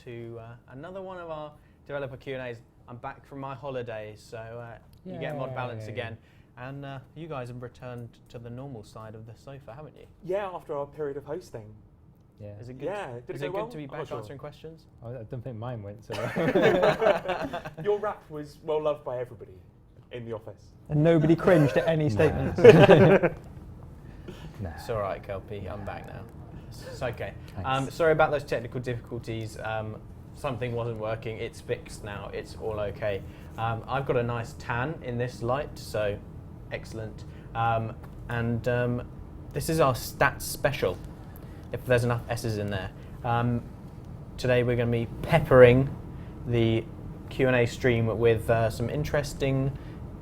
to another one of our developer Q&As. I'm back from my holidays, so you get Mod Balance again. And you guys have returned to the normal side of the sofa, haven't you? Yeah, after our period of hosting. Yeah. Is it good? Yeah. Is it good to be back answering questions? I don't think mine went so well. Your rap was well loved by everybody in the office. And nobody cringed at any statements. Nah. It's all right, Kelpie. I'm back now. It's okay. Thanks. Sorry about those technical difficulties. Something wasn't working. It's fixed now. It's all okay. I've got a nice tan in this light, so excellent. This is our stats special, if there's enough S's in there. Today we're going to be peppering the Q&A stream with some interesting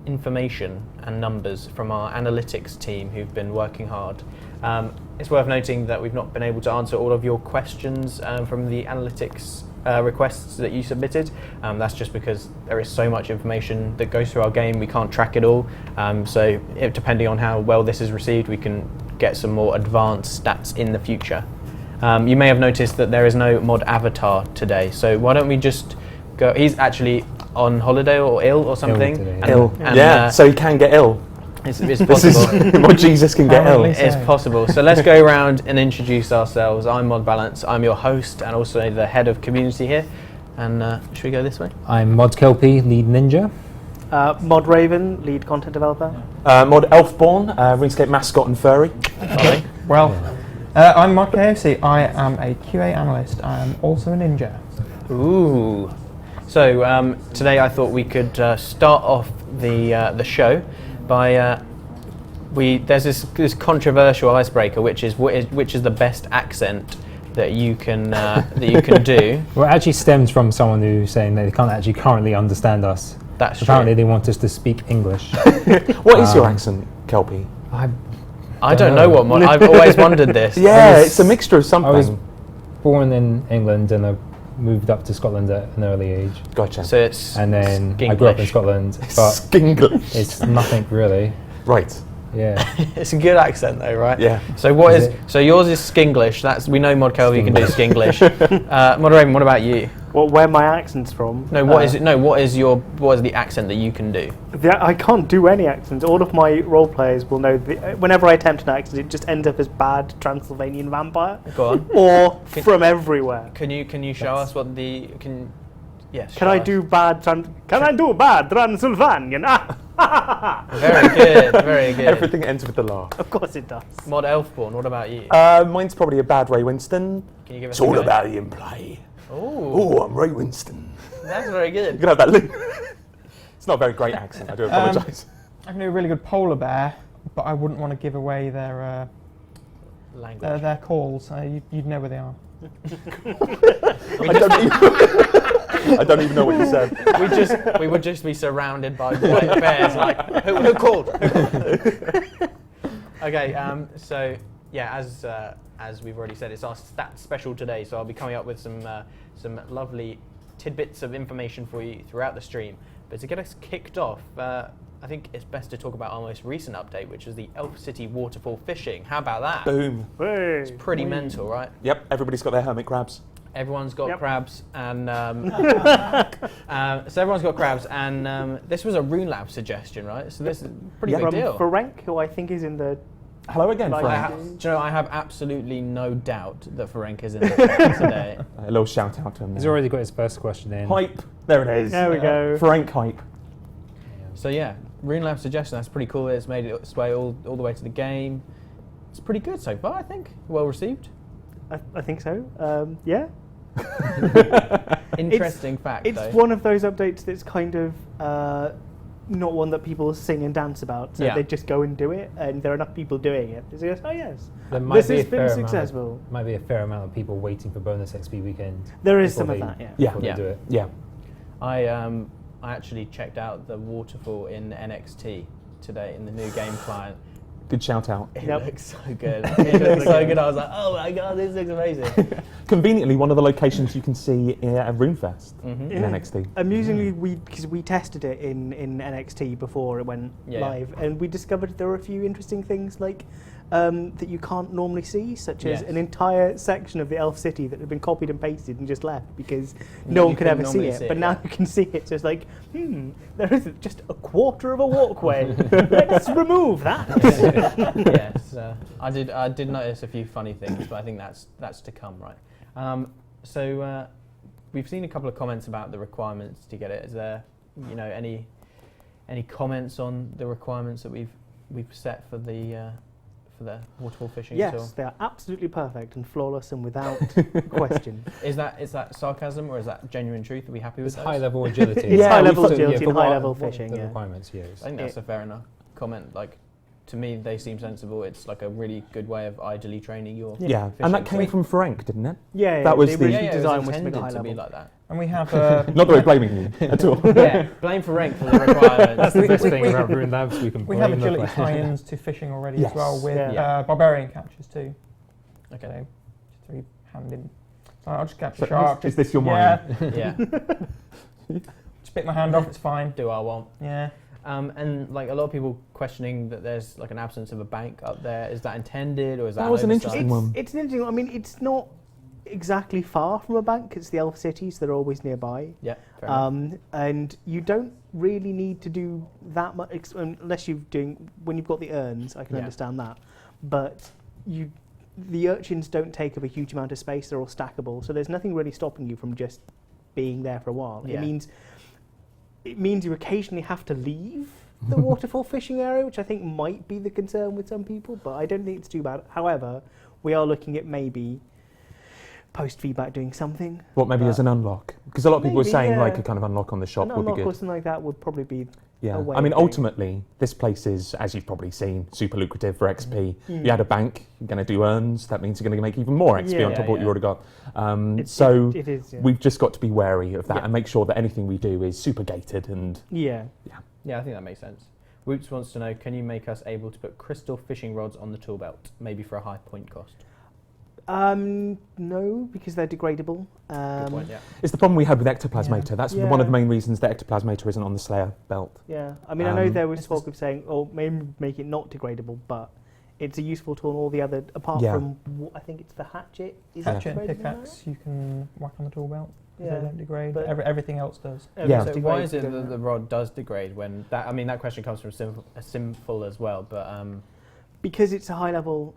information and numbers from our analytics team who've been working hard. It's worth noting that we've not been able to answer all of your questions from the analytics requests that you submitted. That's just because there is so much information that goes through our game, we can't track it all. So depending on how well this is received, we can get some more advanced stats in the future. You may have noticed that there is no mod avatar today, so why don't we just go. He's actually on holiday or ill or something. Ill. So he can get ill. It's possible. Mod Jesus can get ill. It's possible. So let's go around and introduce ourselves. I'm Mod Balance. I'm your host and also the head of community here. And should we go this way? I'm Mod Kelpie, lead ninja. Mod Raven, lead content developer. Mod Elfborn, RuneScape mascot and furry. Well, I'm Mod KFC. I am a QA analyst. I am also a ninja. Ooh. So today I thought we could start off the show by there's this controversial icebreaker, which is the best accent that you can do. Well, it actually stems from someone who's saying that they can't actually currently understand us. That's Apparently true. they want us to speak English. What is your accent, Kelpie? I don't know what mod. I've always wondered this. Yeah, it's a mixture of something. I was born in England and I moved up to Scotland at an early age. Gotcha. So it's And then I grew up in Skinglish. Scotland, but Skinglish. it's nothing really. Right. Yeah. It's a good accent though, right? Yeah. So what Is is it? so yours is Skinglish. That's we know Mod Kelvin can do Skinglish. Mod Raven, what about you? Well, where my accent's from? No, what is it? No, what is the accent that you can do? I can't do any accents. All of my role players will know. Whenever I attempt an accent, it just ends up as bad Transylvanian vampire. Go on. Or from everywhere. Can you show us what the Yes. Can I do bad? Can I do bad Transylvanian? Very good. Very good. Everything ends with the laugh. Of course it does. Mod Elfborn, what about you? Mine's probably a bad Ray Winston. Can you give us It's a all go? about the in-play. Oh, I'm Ray Winston. that's very You good. can have that. It's not a very great accent. I do apologise. I can do a really good polar bear, but I wouldn't want to give away their Language. their calls. You'd know where they are. I don't even know what you said. We would just be surrounded by white bears. Like who called? Okay. So yeah, as we've already said, it's our stats special today. So I'll be coming up with some lovely tidbits of information for you throughout the stream. But to get us kicked off, I think it's best to talk about our most recent update, which is the Elf City Waterfall fishing. How about that? Boom. It's pretty mental, right? Yep, everybody's got their hermit crabs. Everyone's got Yep. crabs, and so everyone's got crabs, and this was a RuneLab suggestion, right? So this is a pretty big From deal. Ferenc, who I think is in the. Hello again, Like- Frank. Do you know, I have absolutely no doubt that Ferenc is in the chat today. A little shout out to him. He's there. already got his first question in. Hype. There it is. There we go. Frank hype. So yeah, RuneLab suggestion, that's pretty cool. It's made its way all the way to the game. It's pretty good so far, I think. Well received. I think so. Yeah. Interesting fact, It's though. one of those updates that's kind of not one that people sing and dance about. So Yeah. they just go and do it, and there are enough people doing it. So it goes, oh yes, There this be a has been fair successful. Might be a fair amount of people waiting for bonus XP weekend. There is before some of they- that, yeah. before Yeah. they do it. Yeah. I actually checked out the waterfall in NXT today in the new game client. Good shout out. It Yep. looks so good. It looks so good. I was like, oh my god, this looks amazing. Conveniently, one of the locations you can see at RuneFest in Yeah. NXT. Amusingly, because we tested it in NXT before it went Yeah. live, and we discovered there were a few interesting things like that you can't normally see, such as Yes. an entire section of the elf city that had been copied and pasted and just left because no one could ever see normally it. see it, But now yeah. you can see it. So it's like, there isn't just a quarter of a walkway. Let's remove that. Yes, I did notice a few funny things, but I think that's to come, right? So we've seen a couple of comments about the requirements to get it. Is there, any comments on the requirements that we've set for the waterfall fishing Yes, tool? they are absolutely perfect and flawless and without question. Is that sarcasm or is that genuine truth? Are we happy with It's those? high level agility. It's Yeah, high we level thought- agility for and high what- level what fishing. the Yeah. requirements used. I think that's a fair enough comment. Like, to me, they seem sensible. It's like a really good way of idly training your Yeah, fishing. and that came from Frank, didn't it? Yeah, That was the the- original it was design was to make intended it high to be level. like that. And we have Not that we're blaming you at all. Yeah, blame for rank for the requirements. That's the best thing about Rune Labs. We can we have blame the agility player. tie-ins to fishing already Yes. as well with Yeah. barbarian catches too. Okay. So just three-handed. So I'll just catch So a shark. is this your Yeah, Yeah, just bit my hand off. It's fine. do I want? Yeah. And like a lot of people questioning that there's like an absence of a bank up there. Is that intended or is that? That was an oversight? interesting one. It's an interesting. I mean, it's not exactly far from a bank. It's the elf cities; they're always nearby. Yeah, fair enough. And you don't really need to do that much unless when you've got the urns. I can Yeah. understand that, but the urchins don't take up a huge amount of space. They're all stackable, so there's nothing really stopping you from just being there for a while. Yeah. It means you occasionally have to leave the waterfall fishing area, which I think might be the concern with some people, but I don't think it's too bad. However, we are looking at maybe post-feedback doing something. What, maybe as an unlock? Because a lot of people were Maybe, saying yeah. like a kind of unlock on the shop An would be unlock or good. something like that would probably be Yeah, a way I mean, of doing it. ultimately, this place is, as you've probably seen, super lucrative for XP. Mm. You had a bank, you're going to do earns, that means you're going to make even more XP on Yeah, top of what yeah. you already got. It is. Yeah. We've just got to be wary of that Yeah. and make sure that anything we do is super gated and yeah. Yeah, I think that makes sense. Woots wants to know, can you make us able to put crystal fishing rods on the tool belt, maybe for a high point cost? No, because they're degradable. Good point, yeah. it's the problem we had with Ectoplasmator. Yeah. That's Yeah. one of the main reasons that Ectoplasmator isn't on the Slayer belt. Yeah, I mean, I know there was It's talk of saying, oh, maybe make it not degradable, but it's a useful tool in all the other, apart Yeah. from, I think it's the hatchet. Is it Hatchet and degradable now? pickaxe you can whack on the tool belt. 'Cause Yeah, they don't degrade. but- Everything else does. Yeah. So Everything's why is it degraded, that the rod does degrade when that? I mean, that question comes from Simful as well, but Because it's a high-level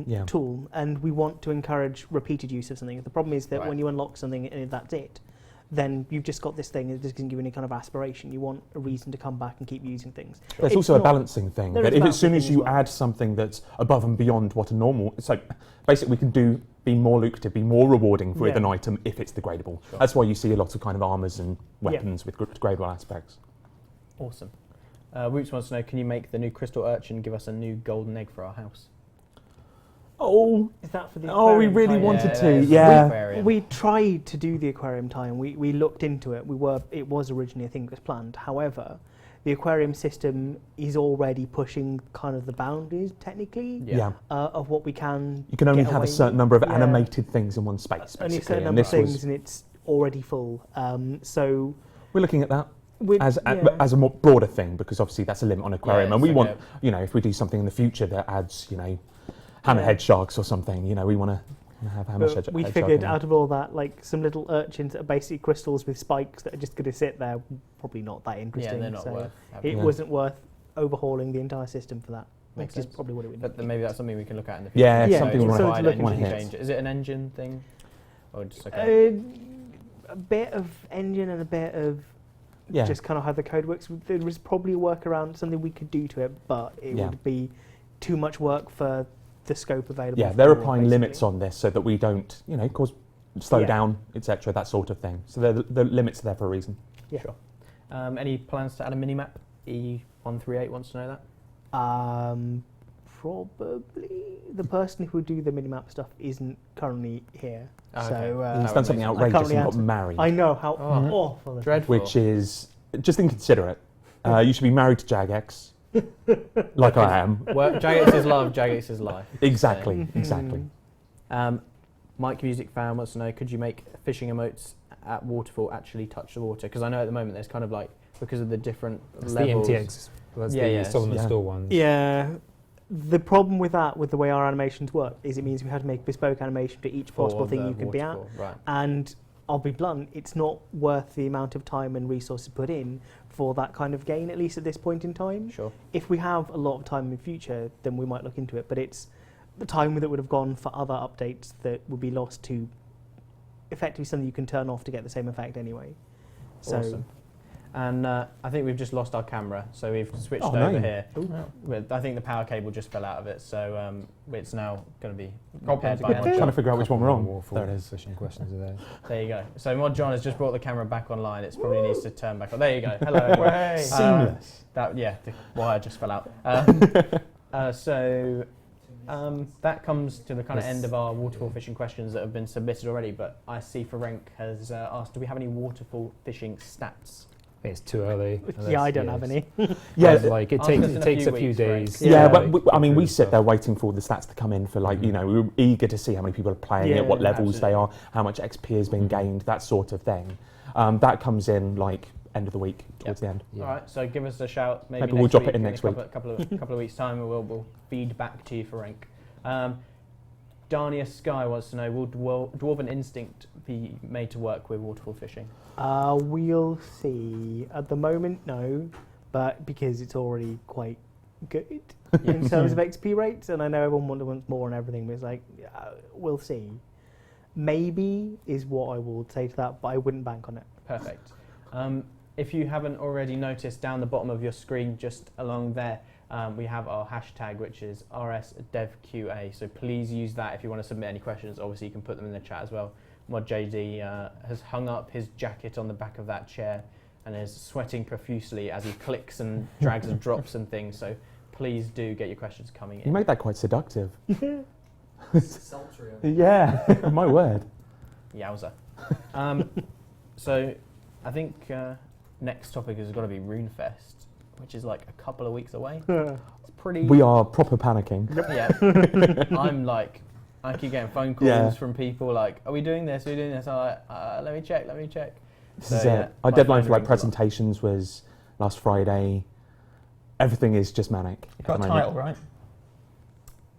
Yeah. tool, and we want to encourage repeated use of something. The problem is that Right. when you unlock something and that's it, then you've just got this thing and it doesn't give you any kind of aspiration. You want a reason to come back and keep using things. There's It's also a not- balancing thing. there That is a if as soon balancing as thing you as well. add something that's above and beyond what a normal, it's like basically we can be more lucrative, be more rewarding with Yeah. an item if it's degradable. Sure. That's why you see a lot of kind of armors and weapons with degradable aspects. awesome. Woots wants to know, can you make the new crystal urchin give us a new golden egg for our house? Oh, Is that for the we aquarium really tie-in? wanted that to. is Yeah. aquarium. We tried to do the aquarium tie-in. We looked into it. It was originally, I think, it was planned. However, the aquarium system is already pushing kind of the boundaries, technically, Yeah. of what we can. You can only get have a away certain with. number of Yeah. animated things in one space, Only a basically. certain And number of this things, was, and it's already full. So we're looking at that with, as yeah. a more broader thing because obviously that's a limit on aquarium, Yeah, and we it's want, like if we do something in the future that adds, hammerhead sharks or something, we want to have hammerhead But sharks. we figured out of all that, like some little urchins that are basically crystals with spikes that are just going to sit there, probably not that interesting. Yeah, they're not so worth having. it Yeah. wasn't worth overhauling the entire system for that. Makes Which is sense. probably what it would But be. then maybe that's something we can look at in the future. Yeah, Yeah, something we something want to to look into. change it. Is it an engine thing? Or just like a... A bit of engine and a bit of Yeah. just kind of how the code works. There was probably a workaround, something we could do to it, but it Yeah. would be too much work for the scope available. Yeah, for they're all, applying basically. limits on this so that we don't, slow Yeah. down, etc., that sort of thing. So the limits are there for a reason. Yeah. Sure. Any plans to add a minimap? E138 wants to know that. Probably the person who would do the minimap stuff isn't currently here. Oh, okay. So That He's would done something make sense. outrageous can't and got answer. married, I know how Oh. awful it is. Dreadful. which is just inconsiderate. You should be married to Jagex, like I am. Well, Jagex is love, Jagex is life. Exactly, Mhm. exactly. Mike Music Fan wants to know, could you make fishing emotes at Waterfall actually touch the water? Because I know at the moment there's kind of like, because of the different That's the levels. MTX. That's Yeah, the yeah. Solomon Yeah. Store ones. Yeah, The problem with that, with the way our animations work, is it means we have to make bespoke animation for each possible For thing the you can be at. waterfall, right. And I'll be blunt, it's not worth the amount of time and resources put in for that kind of gain, at least at this point in time. Sure. If we have a lot of time in the future, then we might look into it. But it's the time that would have gone for other updates that would be lost to effectively something you can turn off to get the same effect anyway. So Awesome. And I think we've just lost our camera, so we've switched Oh, over no. here. Wow. I think the power cable just fell out of it, so it's now going to be Problems repaired by again. Mod Trying to John. figure out which one we're on. Waterfall There it is. fishing questions are there. There you go. So Mod John has just brought the camera back online. It probably needs to turn back on. There you go. Hello. everyone. Way. Seamless. The wire just fell out. That comes to the kind of end of our waterfall fishing questions that have been submitted already. But I see Ferenc has asked, do we have any waterfall fishing stats? I think it's too early. yeah, I don't have any. Yeah, Like it Ask us takes in a a few few weeks, days. yeah, to, but like, I mean, we improve sit there stuff. waiting for the stats to come in for, like, you know, we were eager to see how many people are playing Yeah, it, what levels they are, absolutely. how much XP has been gained, that sort of thing. That comes in like end of the week, towards the end. Yeah. All right, so give us a shout. Maybe We'll next drop week, it in next week. couple of weeks' time, and we'll feed back to you, Ferenc. Darnia Sky wants to know, will Dwarven Instinct be made to work with waterfall fishing? We'll see. At the moment, no, but because it's already quite good in terms of XP rates, and I know everyone wants more and everything, but it's like, we'll see. Maybe is what I will say to that, but I wouldn't bank on it. Perfect. If you haven't already noticed, down the bottom of your screen, just along there, we have our hashtag, which is RSDevQA. So please use that if you want to submit any questions. Obviously, you can put them in the chat as well. Mod JD has hung up his jacket on the back of that chair and is sweating profusely as he clicks and drags and drops and things. So please do get your questions coming You in. made that quite seductive. Sultry. Yeah, my word. Yowza. So I think next topic has got to be RuneFest, which is like a couple of weeks away. It's pretty. We are proper panicking. Yeah. I'm like, I keep getting phone calls Yeah. from people like, are we doing this? Are we doing this? I'm like, let me check. This So, is yeah, it. Our my deadline phone for like rings a lot. presentations was last Friday. Everything is just manic. You've at got the a moment. title, right?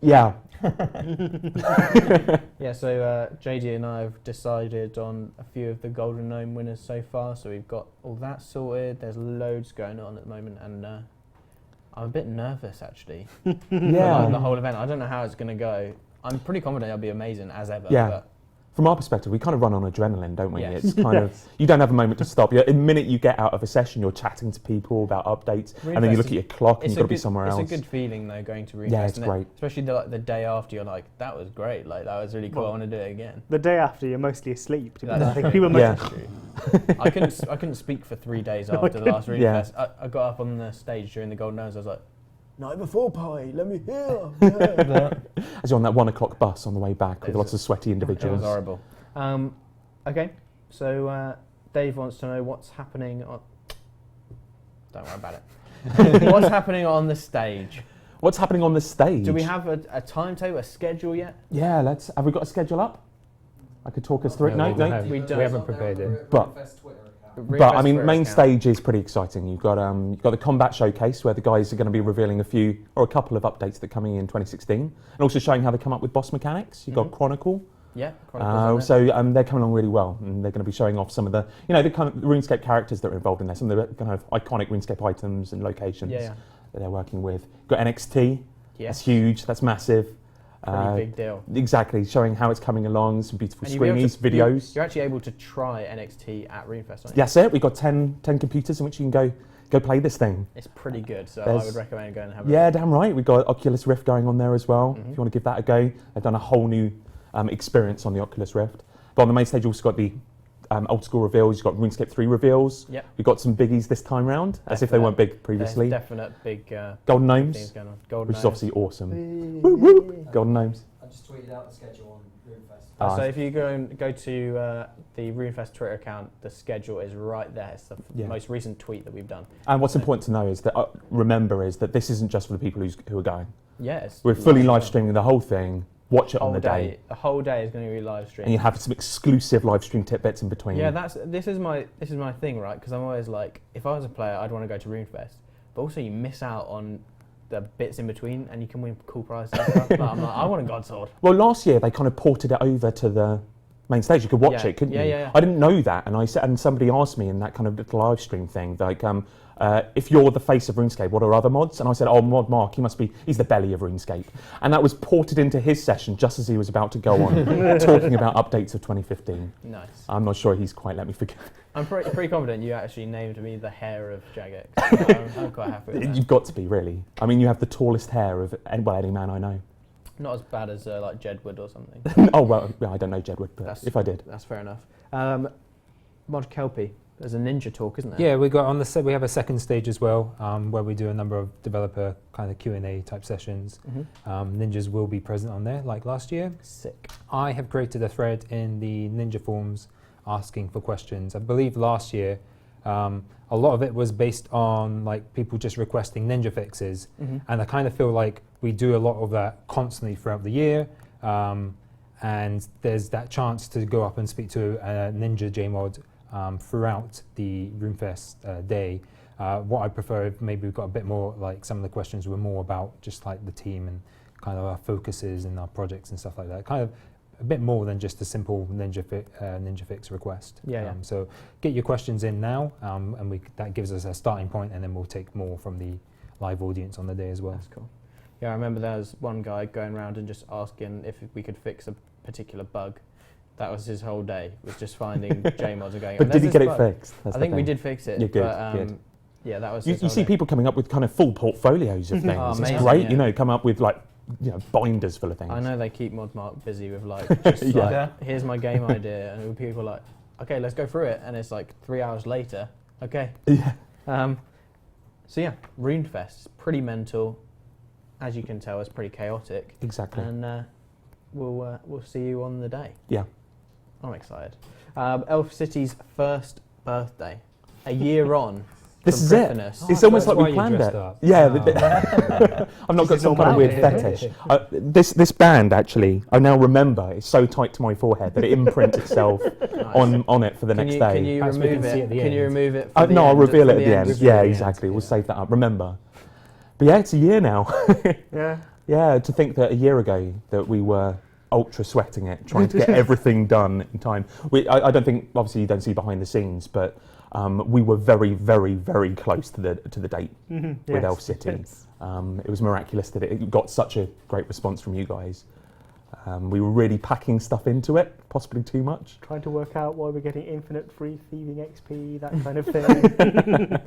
Yeah. Yeah, so JD and I have decided on a few of the Golden Gnome winners so far. So we've got all that sorted. There's loads going on at the moment, and I'm a bit nervous actually. for Yeah. the whole event. I don't know how it's going to go. I'm pretty confident it'll be amazing as ever. Yeah. But From our perspective, we kind of run on adrenaline, don't we? Yes. It's kind of, you don't have a moment to stop. The minute you get out of a session, you're chatting to people about updates, and then you RuneFest look at your clock and it's you've a got to be good- somewhere else. It's a good feeling though, going to RuneFest. Yeah, it's and great. especially the day after, you're like, that was great. Like that was really cool. Well, I want to do it again. The day after, you're mostly asleep. To be That's honest. I think true. people Yeah. most True. I couldn't speak for 3 days after the last Yeah. RuneFest. I got up on the stage during the Golden Gnomes. I was like, night before pie, let me hear. Yeah. As you're on that 1 o'clock bus on the way back with It's- lots of sweaty It individuals. was horrible. Okay, so Dave wants to know what's happening on. Don't worry about it. What's happening on the stage? What's happening on the stage? Do we have a timetable, a schedule yet? Yeah, have we got a schedule up? I could talk us through it. No, No, we no. don't. We We don't. haven't prepared it. But- RuneFest Twitter account. But I RuneFest mean, Twitter main account. stage is pretty exciting. You've got the combat showcase where the guys are going to be revealing a few or a couple of updates that are coming in 2016, and also showing how they come up with boss mechanics. You've got Mhm. Chronicle. Yeah. Chronicles on So they're coming along really well, and they're going to be showing off some of the the kind of RuneScape characters that are involved in there, some of the kind of iconic RuneScape items and there. locations Yeah. that they're working with. Got NXT. Yeah. That's huge. That's massive. Pretty big deal. Exactly, showing how it's coming along. Some beautiful And you'll be able screenies, to- videos. You're actually able to try NXT at RuneFest, aren't you? That's it. We've got 10 computers in which you can go play this thing. It's pretty good, so I There's- would recommend going and have a Yeah, damn right. We've got Oculus Rift going on there as well. Mhm. If you want to give that a go, they've done a whole new experience on the Oculus Rift. But on the main stage, you've also got the old school reveals. You've got RuneScape 3 reveals. Yep. We've got some biggies this time round, as if they Definite. weren't big There's previously. definite big Golden things Gnomes, going on. Golden which is Gnomes. obviously awesome. Woo, woo. Golden Gnomes. I just tweeted out the schedule on RuneFest. So Ah. if you go to the RuneFest Twitter account, the schedule is right there. It's the Yeah. most recent tweet that we've done. And what's important to know is that, is that this isn't just for the people who are going. Yes. We're fully live streaming the whole thing. Watch it on the day. The whole day is going to be live And streamed. you have some exclusive live stream tidbits in between. Yeah, this is my thing, right? Because I'm always like, if I was a player, I'd want to go to RuneFest, but also you miss out on the bits in between, and you can win cool prizes and stuff. But I'm like, I want a God Sword. Well, last year they kind of ported it over to the main stage. You could watch Yeah. it, couldn't Yeah, you? yeah. I didn't know that, and I said, and somebody asked me in that kind of little live stream thing, like, if you're the face of RuneScape, what are other mods? And I said, oh, Mod Mark, he's the belly of RuneScape. And that was ported into his session just as he was about to go on, talking about updates of 2015. Nice. I'm not sure he's quite let me forget. I'm pretty confident you actually named me the hair of Jagex. So I'm quite happy with that. You've got to be, really. I mean, you have the tallest hair of any man I know. Not as bad as like Jedward or something. Oh, well, I don't know Jedward, but if I did. That's fair enough. Mod Kelpie, there's a ninja talk, isn't there? Yeah, we have a second stage as well, where we do a number of developer kind of Q&A type sessions. Ninjas will be present on there, like last year. Sick. I have created a thread in the ninja forums asking for questions. I believe last year, a lot of it was based on like people just requesting ninja fixes, and I kind of feel like we do a lot of that constantly throughout the year, and there's that chance to go up and speak to a ninja JMod throughout the RuneFest day. What I prefer, if maybe we've got a bit more, like some of the questions were more about just like the team and kind of our focuses and our projects and stuff like that. Kind of a bit more than just a simple ninja fix request. Yeah. So get your questions in now, and that gives us a starting point, and then we'll take more from the live audience on the day as well. That's cool. Yeah, I remember there was one guy going around and just asking if we could fix a particular bug. That was his whole day, was just finding JMods and going. But did he get it bug. fixed? That's I the think we thing. did fix it. You're good, But, good. Yeah, that was. You his whole see day. people coming up with kind of full portfolios of things. Oh, It's amazing, great, yeah. come up with like, binders full of things. I know they keep ModMark busy with like, just like, here's my game idea, and people are like, okay, let's go through it, and it's like 3 hours later. Okay. Yeah. So yeah, RuneFest, pretty mental. As you can tell, it's pretty chaotic. Exactly. And we'll see you on the day. Yeah. I'm excited. Elf City's first birthday, a year on. This from is it. Griffinus. It's almost that's like why we you planned dressed it. up. Yeah. I've not got This some is kind of all weird about fetish. This band actually, I now remember, it's so tight to my forehead that it imprints itself Nice. on it for the next day. Can you Perhaps we remove can see it? at the Can you end. remove it? For the No, I'll end, reveal for it at the end. Reveal Yeah, at the end, exactly. We'll yeah. save that up. Remember. But yeah, it's a year now. Yeah. Yeah, to think that a year ago that we were ultra sweating it, trying to get everything done in time. I don't think, obviously you don't see behind the scenes, but we were very, very, very close to the date with Elf City. It was miraculous that it got such a great response from you guys. We were really packing stuff into it, possibly too much. Trying to work out why we're getting infinite free thieving XP, that kind of thing.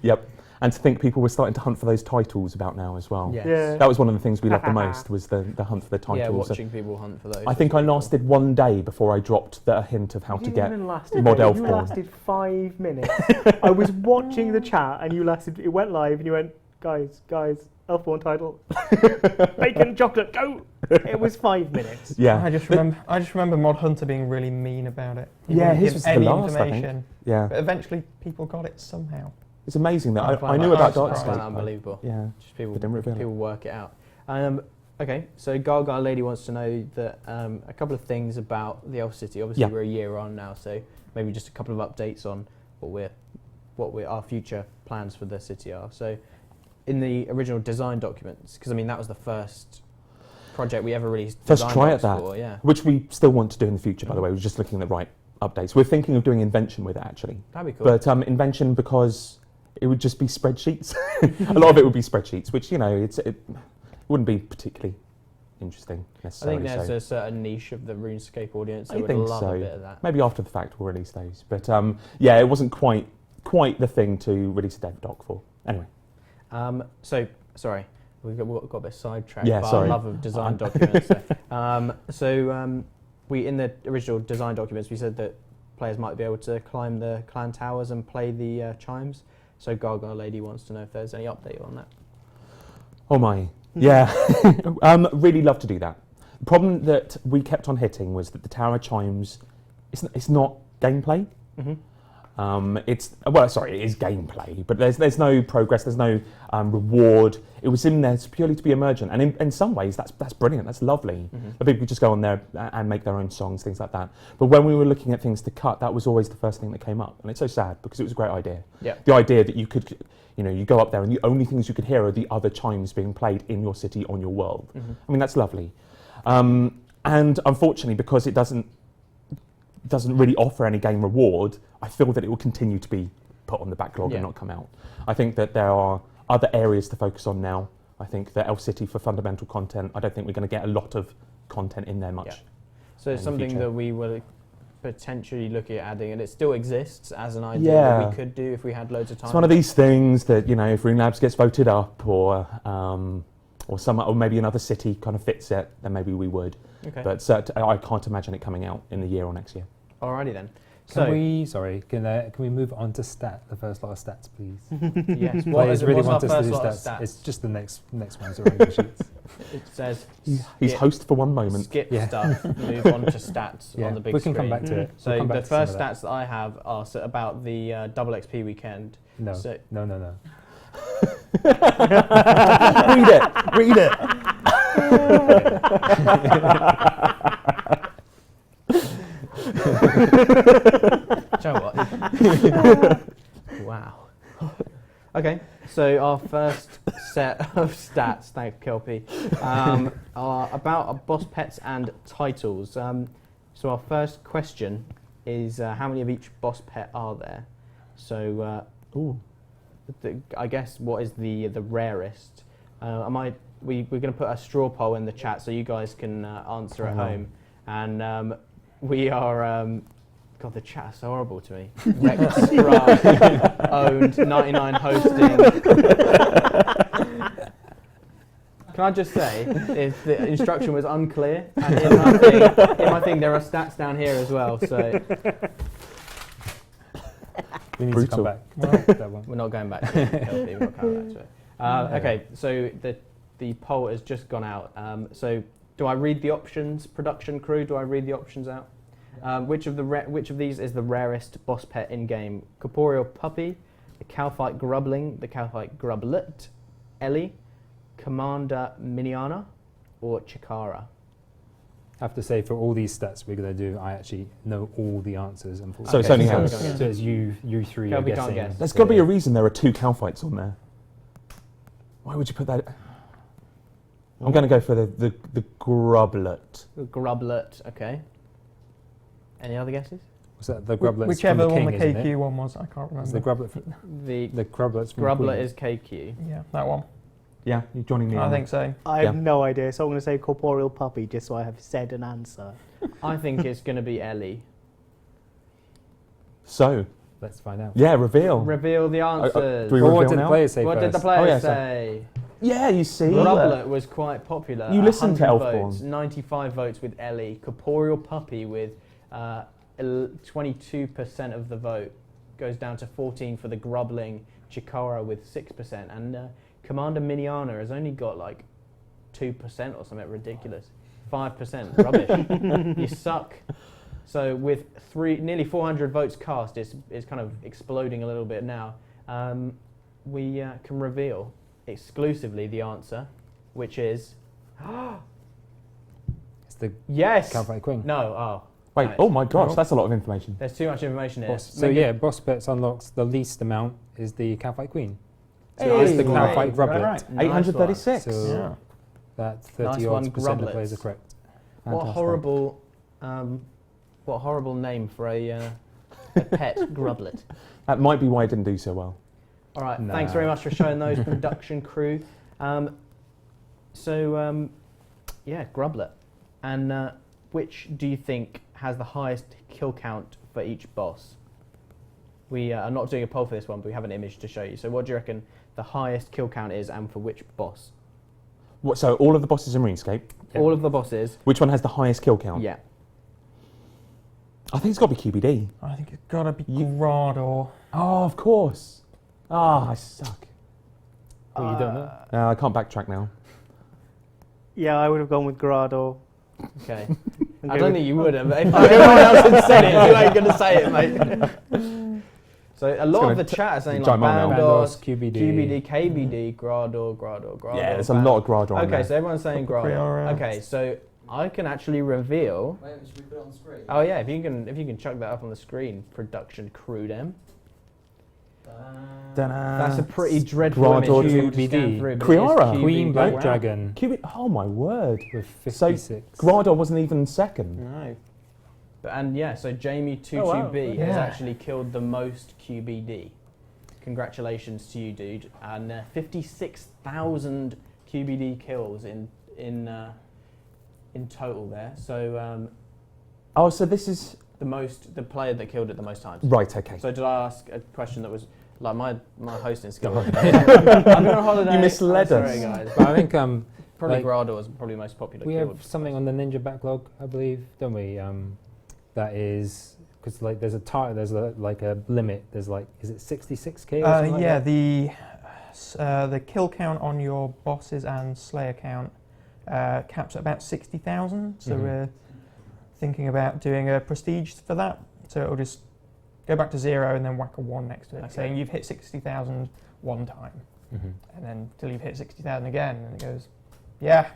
Yep. And to think people were starting to hunt for those titles about now as well. Yes. Yeah. That was one of the things we loved the most, was the hunt for the titles. Yeah, watching people hunt for those. I think I lasted one day before I dropped the hint of how to You get even lasted, Mod Elf you Born. lasted 5 minutes. I was watching the chat and it went live and you went, guys, Elfborn title. Bacon, chocolate, go! It was 5 minutes. Yeah. I just remember Mod Hunter being really mean about it. He Yeah, wouldn't his give was the any last, I think. information. Yeah. But eventually, people got it somehow. It's amazing that I I knew about Dark Darkscape. Unbelievable. Yeah. Just people, They didn't reveal it. people work it out. Okay, so Gargoyle Lady wants to know that a couple of things about the Elf City. Obviously, Yeah. we're a year on now, so maybe just a couple of updates on what our future plans for the city are. So, in the original design documents, because I mean that was the first project we ever released. First design try at docs that. for, yeah. Which we still want to do in the future, by the way. We're just looking at the right updates. We're thinking of doing Invention with it, actually. That'd be cool. But Invention, because it would just be spreadsheets. A lot of it would be spreadsheets, which, it wouldn't be particularly interesting I necessarily. think there's so a certain niche of the RuneScape audience that I would think love so. a bit of that. Maybe after the fact we'll release those. But yeah, it wasn't quite the thing to release a dev doc for. Anyway. So, sorry, we got a bit sidetracked Yeah, by sorry. our love of design documents. We in the original design documents, we said that players might be able to climb the clan towers and play the chimes. So Gargoyle Lady wants to know if there's any update on that. Oh my. Yeah. Really love to do that. The problem that we kept on hitting was that the tower chimes, it's not gameplay. Mm-hmm. It is gameplay, but there's no progress, there's no reward. It was in there purely to be emergent, and in some ways that's brilliant, that's lovely. The people could just go on there and make their own songs, things like that. But when we were looking at things to cut, that was always the first thing that came up, and it's so sad because it was a great idea. Yeah. The idea that you could, you go up there and the only things you could hear are the other chimes being played in your city on your world. I mean, that's lovely. And unfortunately, because it doesn't really offer any game reward, I feel that it will continue to be put on the backlog and not come out. I think that there are other areas to focus on now. I think that Elf City for fundamental content, I don't think we're going to get a lot of content in there much. Yeah. So it's something future. that we will potentially look at adding, and it still exists as an idea that we could do if we had loads of time. It's one of these things that, if Rune Labs gets voted up or maybe another city kind of fits it, then maybe we would. Okay. But I can't imagine it coming out in the year or next year. Alrighty then. Can we move on to the first lot of stats, please? Yes. Players really want what's us our to do first lot of stats. stats? It's just the next ones are on the sheets. It says He's host for one moment. skip stuff, move on to stats on the big we can screen. come back to it. So the first stats that I have are about the double XP weekend. No. So No. Read it. Do you know what? Wow. Okay, so our first set of stats, thank you, Kelpie, are about our boss pets and titles. So our first question is how many of each boss pet are there? So I guess what is the rarest? We're going to put a straw poll in the chat so you guys can answer at home. And we are... God, the chat is so horrible to me. Rex Scrub, owned, 99 hosting. Can I just say, if the instruction was unclear, and in my thing there are stats down here as well, so... We need Brutal. to come back to that one. We're not going back to it. We're not coming back to it. Okay, so the poll has just gone out. So do I read the options, production crew? Do I read the options out? Which of these is the rarest boss pet in game? Corporeal Puppy, the Calphite Grubbling, the Calphite Grublet, Ellie, Commander Miniana, or Chikara? I have to say, for all these stats we're going to do, I actually know all the answers. So it's only hands. So it's you three are Kelby can't guessing. guess. There's got to be a reason there are 2 Calphites on there. Why would you put that? I'm going to go for the Grublet. The Grublet, okay. Any other guesses? Was that the Grublet's Whichever from the one King, the isn't it? KQ one was, I can't It's the remember. Grublet. The The Grublet's from the Grublet Queen. is KQ. Yeah, that one. Yeah, you're joining me. I on think so. I have no idea, so I'm going to say Corporeal Puppy just so I have said an answer. I think it's going to be Ellie. So, Let's find out. yeah, reveal. Reveal the answers. do we Well, what reveal did the now? players say What first? did the players yeah, say? Yeah, you see. Grublet was quite popular. You listened to 100 Elfborn. votes, 95 votes with Ellie. Corporeal Puppy with 22% of the vote. Goes down to 14 for the Grubbling. Chikara with 6%. And Commander Miniana has only got like 2% or something ridiculous. 5%. Rubbish. You suck. So with nearly 400 votes cast, it's kind of exploding a little bit now. We can reveal exclusively the answer, which is It's the yes. Calphite Queen. No. Oh. Wait, Right. oh my gosh, that's a lot of information. There's too much information here. So Make yeah, it- boss pets unlocks the least amount is the Calphite Queen. So Hey, it's the great. Calphite Grublet. Right. Nice 836. So Yeah. that's Nice 30 one, odd percent of Grublets. players are correct. What horrible name for a pet Grublet. That might be why I didn't do so well. All right, Nah. thanks very much for showing those, production crew. Yeah, Grublet. And which do you think has the highest kill count for each boss? We are not doing a poll for this one, but we have an image to show you. So what do you reckon the highest kill count is and for which boss? What, so all of the bosses in RuneScape, Yeah. All of the bosses. which one has the highest kill count? Yeah. I think it's got to be QBD. I think it's got to be You- Grador. Oh, of course. Ah, I suck. Well, you don't know. I can't backtrack now. Yeah, I would have gone with Grador. Okay. I'm I going don't with- think you would have. If everyone else had said it, you ain't going to say it, mate. So a lot gonna of the chat is saying like chime on now. Bandos, QBD. QBD, KBD, Grador. Yeah, there's a lot of Grador on Okay, there. so everyone's saying Grador. Priora. Okay, so I can actually reveal. Wait, should we put it on the screen? Oh yeah, if you can chuck that up on the screen, production crew them. That's a pretty dreadful Grador image to QBD. scan through. but it is Kriara. QBD. Queen Black Wow. Dragon Oh my word. with So 56. Grador wasn't even second. No. And yeah, so Jamie 22B Oh, wow. has Yeah. actually killed the most QBD. Congratulations to you, dude. And 56,000 QBD kills in total there. So Oh, so this is the player that killed it the most times. right. Okay. So did I ask a question that was like my hosting skill? I'm going on holiday. You misled I'm us. Sorry, guys. But I think Probably like, Grador is probably the most popular. we kill. have something on the Ninja backlog, I believe, don't we? That is because like there's like a limit. There's like, is it 66k? Or something like Yeah, that? the kill count on your bosses and Slayer count caps at about 60,000. So Mhm. we're thinking about doing a prestige for that. So it'll just go back to 0 and then whack a 1 next to it, Okay. saying you've hit 60,000 one time, Mhm. and then till you've hit 60,000 again, and it goes, yeah,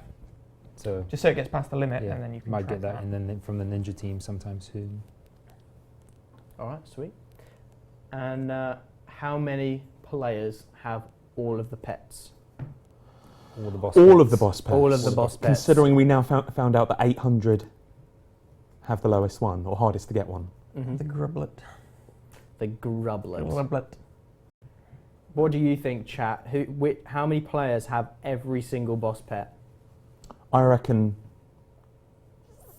So just so it gets past the limit, yeah, and then you can might track get that, and then from the Ninja team sometime soon. All right, sweet. And how many players have all of the pets? All the boss. All of pets. the boss pets. All of the boss pets. Considering we now found out that 800 have the lowest one or hardest to get one. Mhm. The grublet. The Grublet. Grublet. What do you think, chat? How many players have every single boss pet? I reckon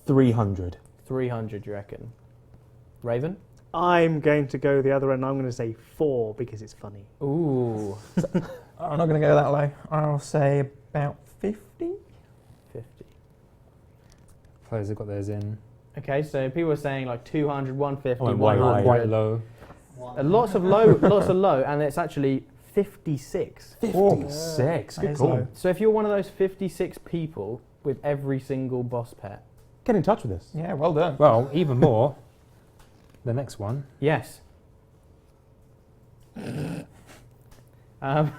300. 300, you reckon? Raven? I'm going to go the other end. I'm going to say 4 because it's funny. Ooh, I'm not going to go that low. I'll say about 50. 50. Players have got theirs in. Okay, so people are saying like 200, 150, I went way 100. Quite low. Lots of low, and it's actually 56. 56. That Good is call. low. So if you're one of those 56 people with every single boss pet, Get in touch with us. Yeah, well done. Well, even more. The next one. yes. How many,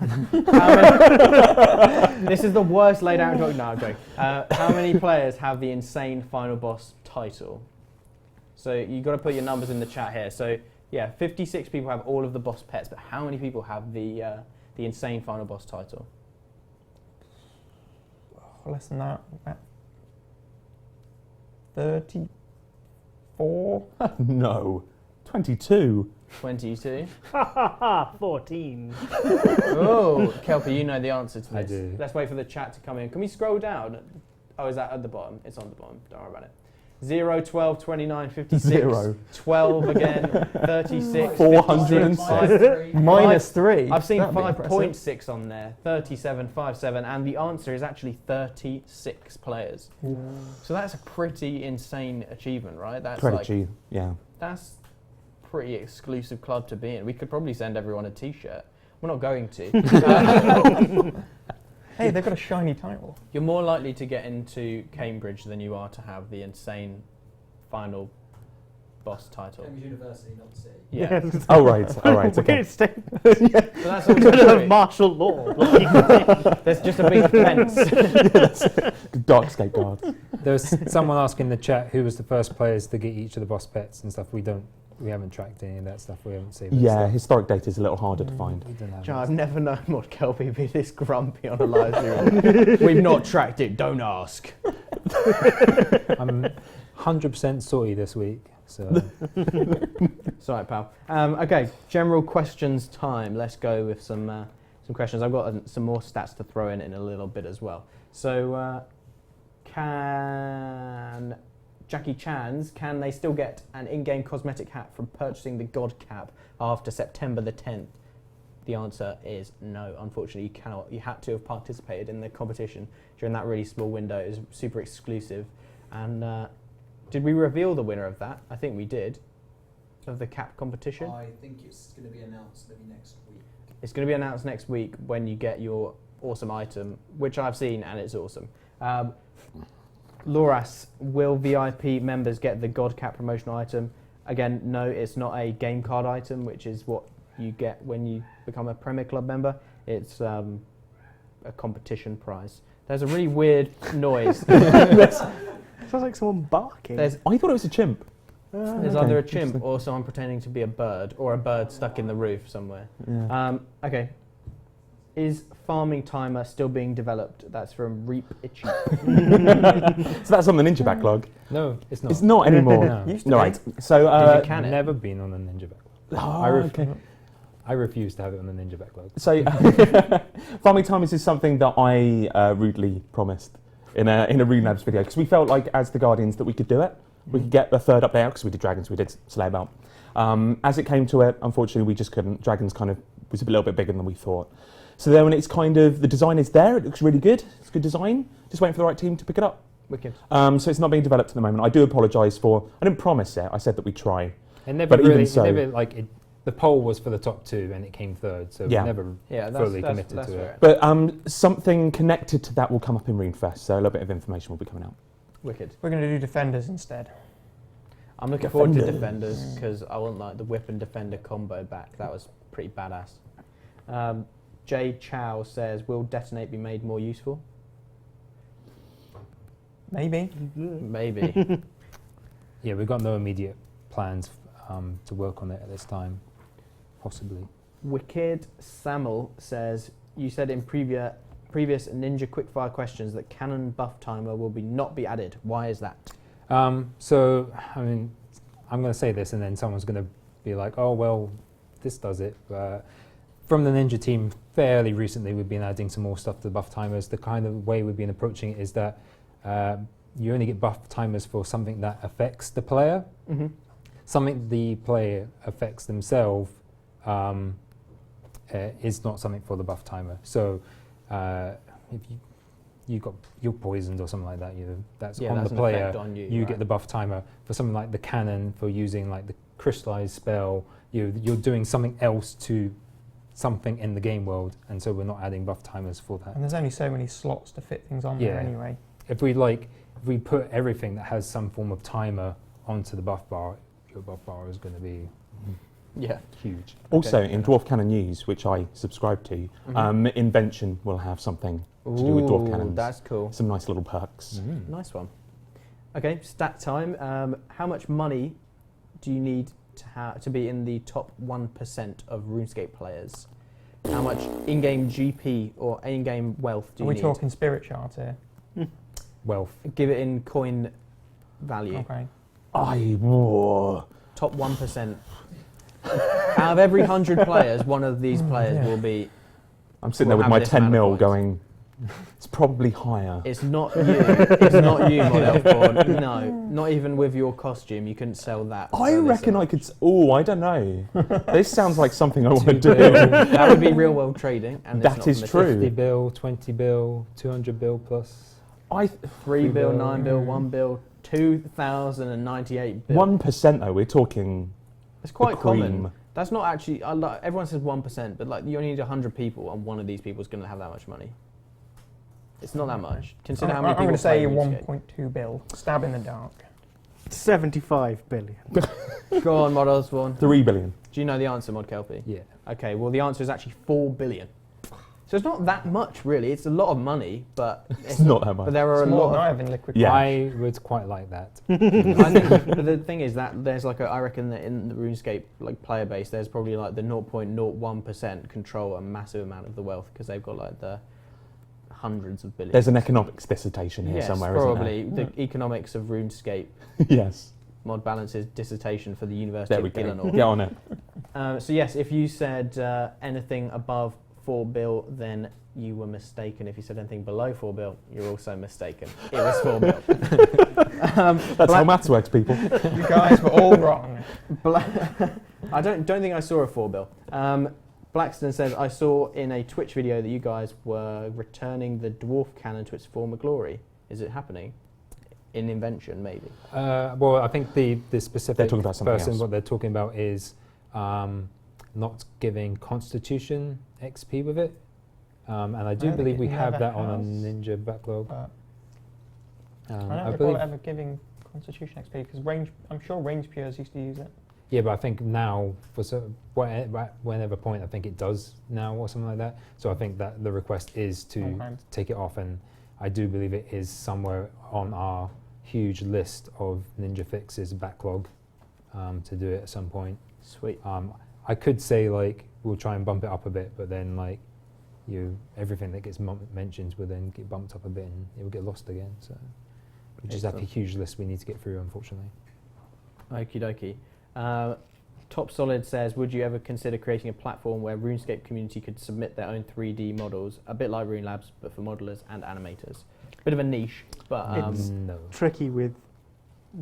this is the worst laid out joke. No, I'm joking. How many players have the insane final boss title? So you've got to put your numbers in the chat here. So yeah, 56 people have all of the boss pets, but how many people have the insane final boss title? Less than that. About 34. No. 22. 22. 14. Oh, Kelpie, you know the answer to this. I do. Let's wait for the chat to come in. Can we scroll down? Oh, is that at the bottom? It's on the bottom. Don't worry about it. 0, 12, 29, 56, 0. 12 again, 36, 406. Minus 3. I've seen That'd be impressive. 5.6 on there, 37, 57, and the answer is actually 36 players. So that's a pretty insane achievement, right? That's Credit like, G. Yeah. that's pretty exclusive club to be in. We could probably send everyone a t-shirt. We're not going to. Hey, they've got a shiny title. You're more likely to get into Cambridge than you are to have the insane final boss title. Cambridge University, not the city. Yeah. Oh, right. All right. Okay. Weird statement. So that's also Good true. martial law. There's just a big fence. Darkscape guard. There's someone asking in the chat who was the first players to get each of the boss pets and stuff. We haven't tracked any of that stuff. We haven't saved. that Yeah, stuff. historic data is a little harder to find. We don't have Joe, it. I've never known Mod Kelpie be this grumpy on a live stream. We've not tracked it, don't ask. I'm 100% sorty this week. So Sorry, pal. Okay, general questions time. Let's go with some questions. I've got some more stats to throw in a little bit as well. So, can they still get an in-game cosmetic hat from purchasing the God Cap after September the 10th? The answer is no. Unfortunately, you cannot. You had to have participated in the competition during that really small window. It was super exclusive. And did we reveal the winner of that? I think we did. Of the cap competition. I think it's going to be announced maybe next week. It's going to be announced next week when you get your awesome item, which I've seen and it's awesome. Loras, will VIP members get the God Cap promotional item? Again, no, it's not a game card item, which is what you get when you become a Premier Club member. It's a competition prize. There's a really weird noise. Sounds like someone barking. There's I thought it was a chimp. There's Okay, either a chimp interesting. or someone pretending to be a bird, or a bird stuck in the roof somewhere. Yeah. Okay. Is farming timer still being developed? That's from Reap Itchy. So that's on the Ninja backlog. No, it's not. It's not anymore. No. Used to No, be. right. So Did you can it? Never been on the Ninja backlog. Oh, okay. I refuse to have it on the Ninja backlog. So farming timers is something that I rudely promised in a Rune Labs video, because we felt like as the Guardians that we could do it. We could get the third update out because we did Dragons, we did Slayer Belt. As it came to it, unfortunately, we just couldn't. Dragons kind of was a little bit bigger than we thought. So then when it's kind of, the design is there, it looks really good, it's good design, just waiting for the right team to pick it up. Wicked. So it's not being developed at the moment. I do apologise I didn't promise it, I said that we'd try. It never But even really, so- it never, the poll was for the top 2 and it came 3rd, so Yeah. we never Yeah, fully committed that's to fair. it. But something connected to that will come up in RuneFest, so a little bit of information will be coming out. Wicked. We're going to do defenders instead. I'm looking forward to Defenders. Defenders because I want like the Whip and Defender combo back. That was pretty badass. Jay Chow says, will Detonate be made more useful? Maybe. Maybe. Yeah, we've got no immediate plans to work on it at this time, possibly. Wicked Samuel says, you said in previous Ninja Quickfire questions that cannon buff timer will not be added. Why is that? So, I mean, I'm going to say this and then someone's going to be like, oh, well, this does it. From the Ninja team, fairly recently, we've been adding some more stuff to the buff timers. The kind of way we've been approaching it is that you only get buff timers for something that affects the player. Mm-hmm. Something the player affects themselves is not something for the buff timer. So, if you're poisoned or something like that, that's on that's the an player. effect on you, You right. get the buff timer. For something like the cannon, for using like the crystallized spell, you're doing something else to something in the game world, and so we're not adding buff timers for that. And there's only so many slots to fit things on there Yeah. anyway. If we put everything that has some form of timer onto the buff bar, your buff bar is going to be Yeah. huge. Also, Okay. in Dwarf Cannon News, which I subscribe to, Invention will have something to do with Dwarf Ooh, Cannons. that's cool. Some nice little perks. Nice one. Okay, stat time. How much money do you need to be in the top 1% of RuneScape players? How much in-game GP or in-game wealth do Are you we need? talking spirit shards here? Wealth. Give it in coin value. Okay. Top 1%. Out of every 100 players, one of these players Yeah. will be. I'm sitting We'll there with have my this 10 amount of mil points. going, it's probably higher. It's not you. It's not you, Mod Elfborn. No, not even with your costume. You couldn't sell that. I for this reckon I amount. could. I don't know. This sounds like something I want to do. That would be real world trading, and That it's not is permitted. true. 50 bill, 20 bill, 200 bill plus. 3 bill, bill. 9 bill, 1 bill, 2,098 bill. 1% though, we're talking. It's quite the common. cream. That's not actually. Everyone says 1%, but like you only need 100 people, and one of these people is going to have that much money. It's not that much. Consider how I'm many people going to say play RuneScape. 1.2 bill. Stab in the dark. 75 billion. Go on, Mod Osborne. 3 billion. Do you know the answer, Mod Kelpie? Yeah. Okay, well the answer is actually 4 billion. So it's not that much, really. It's a lot of money, but It's not that much. But there are It's a more lot than of I have in liquid. Yeah. I would quite like that. I think, but the thing is that there's like I reckon that in the RuneScape like player base, there's probably like the 0.01% control a massive amount of the wealth because they've got like the hundreds of billions. There's an economics dissertation here yes, somewhere, probably isn't the economics of RuneScape. there? Yes. Mod Balance's dissertation for the University There we of go. Gillinor. Get on it. So yes, if you said anything above 4 bill, then you were mistaken. If you said anything below 4 bill, you're also mistaken. It was 4 bill. That's how maths works, people. You guys were all wrong. I don't think I saw a 4 bill. Blackston says, I saw in a Twitch video that you guys were returning the dwarf cannon to its former glory. Is it happening? In Invention, maybe? Well, I think the specific They're talking about something person, else. what they're talking about is not giving Constitution XP with it. And I do don't believe think we it have never that on a has. Ninja backlog. But I I don't recall believe ever giving Constitution XP because I'm sure range pures used to use it. Yeah, but I think now, whenever point, I think it does now or something like that. So I think that the request is to Okay. take it off, and I do believe it is somewhere on our huge list of Ninja Fixes backlog to do it at some point. Sweet. I could say like we'll try and bump it up a bit, but then like everything that gets mentioned will then get bumped up a bit and it will get lost again. So we just have a huge list we need to get through, unfortunately. Okie dokie. Top Solid says, would you ever consider creating a platform where RuneScape community could submit their own 3D models, a bit like Rune Labs, but for modelers and animators? Bit of a niche, but No. Tricky with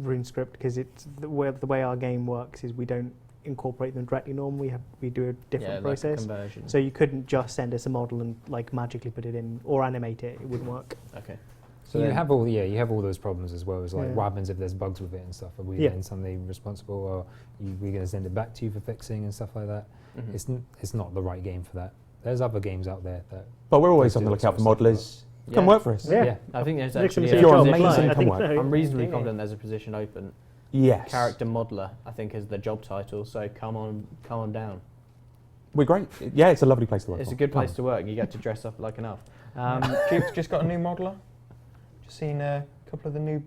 RuneScript because it's the way our game works is we don't incorporate them directly. Normally we do a different yeah, process. like a conversion. So you couldn't just send us a model and like magically put it in or animate it. It wouldn't work. Okay. So you have all those problems as well. As like, Yeah. what happens if there's bugs with it and stuff? Are we Yeah. then suddenly responsible, or we're going to send it back to you for fixing and stuff like that? Mhm. It's not the right game for that. There's other games out there that. But we're always Don't on do the that lookout for sort of stuff, modelers. Come Yeah. work for us. Yeah. I think there's Nick, actually. some If you're jobs amazing, apply, I come think work. so. I'm reasonably Yeah. confident there's a position open. Yes. Character modeler, I think, is the job title. So come on down. We're great. Yeah, it's a lovely place to work. It's for. a good place Come. to work. You get to dress up like an elf. Duke's just got a new modeler. Just seen a couple of the new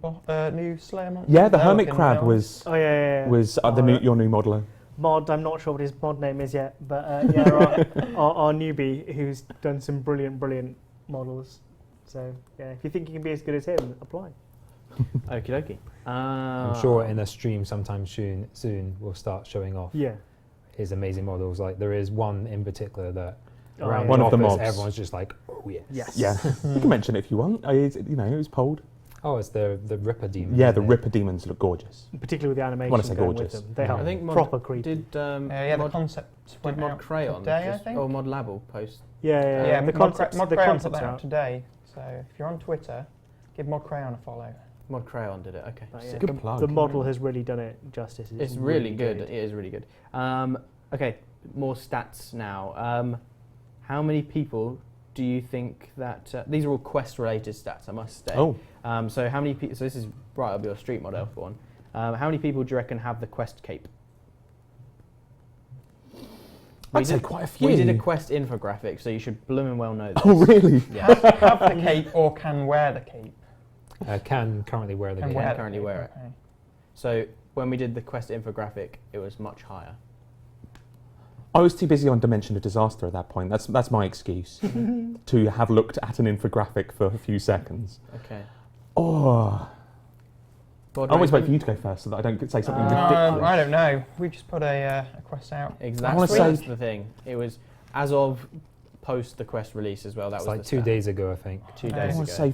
Slayer monsters. Yeah, the They're Hermit looking Crab nice. was Oh yeah. your new modeler. Mod. I'm not sure what his mod name is yet, but yeah, our newbie who's done some brilliant models. So yeah, if you think you can be as good as him, apply. Okie dokie. I'm sure in a stream sometime soon we'll start showing off Yeah. his amazing models. Like there is one in particular that Oh, around yeah. One of the office, mobs. everyone's just like, oh yes. Yes. Yeah, you can mention it if you want. It was pulled. Oh, it's the Ripper Demon. Yeah, isn't the it? Ripper demons look gorgeous. Particularly with the animation. Wanna say going with gorgeous. them. They Yeah. are I think proper creepy. Did Yeah, the Mod, concept went Mod out Crayon today, I just- think. or Mod Lab will post? Yeah. The concepts. Mod the Crayon put concepts that are out out. today. So if you're on Twitter, give Mod Crayon a follow. Mod Crayon did it. Okay. But Sick. yeah, Good the, plug. the model has really done it justice. It's really good. It is really good. Okay, more stats now. How many people do you think that these are all quest-related stats? I must say. Oh, So how many people? So this is right up your street, Mod Elf one. How many people do you reckon have the quest cape? I'd say quite a few. We did a quest infographic, so you should blooming well know this. Oh, really? Yeah. Have the cape or can wear the cape. Can currently wear the Can game. wear- wear the currently cape, wear it. okay. So when we did the quest infographic, it was much higher. I was too busy on Dimension of Disaster at that point. That's my excuse to have looked at an infographic for a few seconds. Okay. Oh, Bod I always wait for Raven? you to go first so that I don't say something Uh, ridiculous. I don't know. We just put a quest out. Exactly. wanna That's say- the thing. It was as of post the quest release as well. That It's was like the 2 stat. days ago, I think. 2 I days I ago. want to say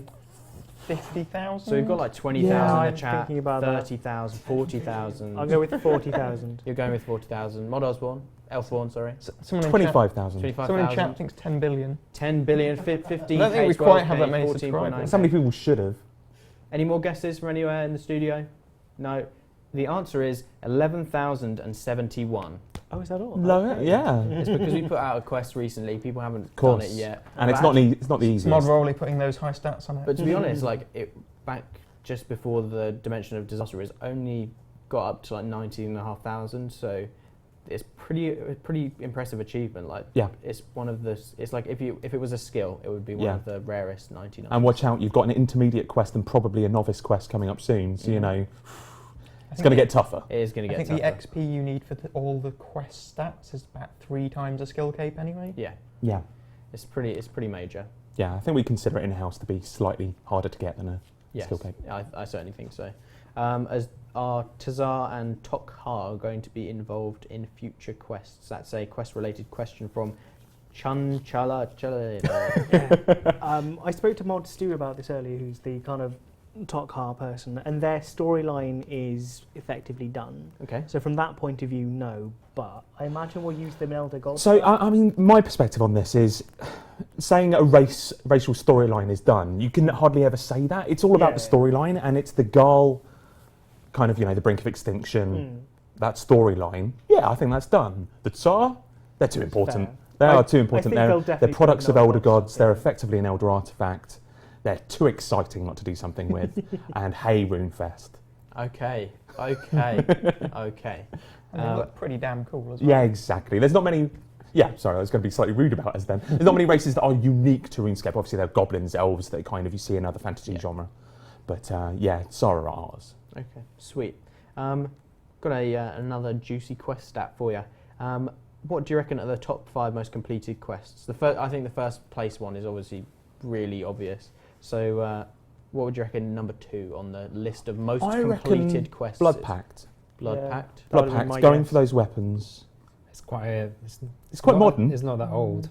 50,000. So we've got like 20,000 Yeah, in I'm the chat, thinking about that. 30,000, 40,000. I'll go with 40,000. You're going with 40,000. Mod Osborne, Elfborn, sorry. someone in chat, 25,000. 25,000. thinks 10 billion. 10 billion, 15. I don't think we quite have that many subscribers. So many people should have. Any more guesses from anywhere in the studio? No. The answer is 11,071. Oh, is that all? Low, Okay. yeah. It's because we put out a quest recently. People haven't done Course. it yet. And it's But not it's not the It's Mod easiest. Rolly putting those high stats on it. But to be honest, like it back just before the Dimension of Disaster, it's only got up to like 19,500. So it's pretty impressive achievement. Like Yeah. it's one of the. It's like if it was a skill, it would be one Yeah. of the rarest 99. And watch out, you've got an intermediate quest and probably a novice quest coming up soon. So, you Mhm. know, I it's think going to the- get tougher. It is going to I get think tougher. the XP you need for all the quest stats is about 3 times a skill cape anyway. Yeah, Yeah. it's pretty major. Yeah, I think we consider it in-house to be slightly harder to get than a Yes, skill cape. I certainly think so. As are Tazar and Tokhar going to be involved in future quests? That's a quest-related question from Chun Chala Chala. I spoke to Mod Stu about this earlier, who's the kind of Tokhar person, and their storyline is effectively done. Okay. So from that point of view, no. But I imagine we'll use them in Elder Gold. So, I mean, my perspective on this is saying a racial storyline is done. You can hardly ever say that. It's all about the Yeah. storyline, and it's the Garl kind of, the brink of extinction, that storyline. Yeah, I think that's done. The Tsar, they're too important. They I- are too I important. think they'll They're definitely products put of an Elder Elder Gods Gods. They're up, yeah. effectively an Elder artifact. They're too exciting not to do something with. And hey, RuneFest. Okay. And they look pretty damn cool as well. Yeah, exactly. There's not many. Yeah, sorry, I was going to be slightly rude about us then. There's not many races that are unique to RuneScape. Obviously, there are goblins, elves that kind of you see in other fantasy genre. But yeah, Sara are ours. Okay, sweet. Got another juicy quest stat for you. What do you reckon are the top 5 most completed quests? I think the first place one is obviously really obvious. So, what would you reckon number 2 on the list of most completed quests? Blood is? Pact. Blood Yeah. Pact. Blood That would be my Pact. Going guess. for those weapons. It's quite quite not- modern. It's not that old.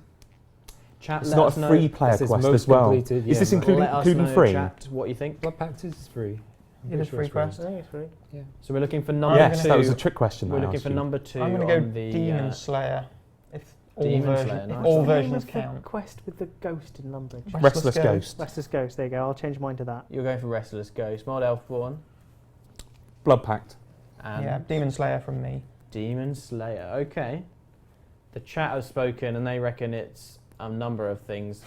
Chat. It's let not us a know- free player This is quest most as well. completed, Is yeah, this but- including, Let us including know in free? chat what you think. Blood Pact is free. I'm It pretty is sure free it's quest. I think it's free. Yeah. So we're looking for number Yes, 2. that was a trick question. We're I looking asked for you. number 2 I'm going to on go the Demon Slayer. If all, Demon version, Slayer, if nice. all What's the name versions of the count. quest with the ghost in Lumbridge. Restless Ghost. Restless Ghost. There you go. I'll change mine to that. You're going for Restless Ghost. Mild Elf one. Blood Pact. And Yeah, Demon Slayer from me. Demon Slayer. Okay. The chat have spoken and they reckon it's a number of things,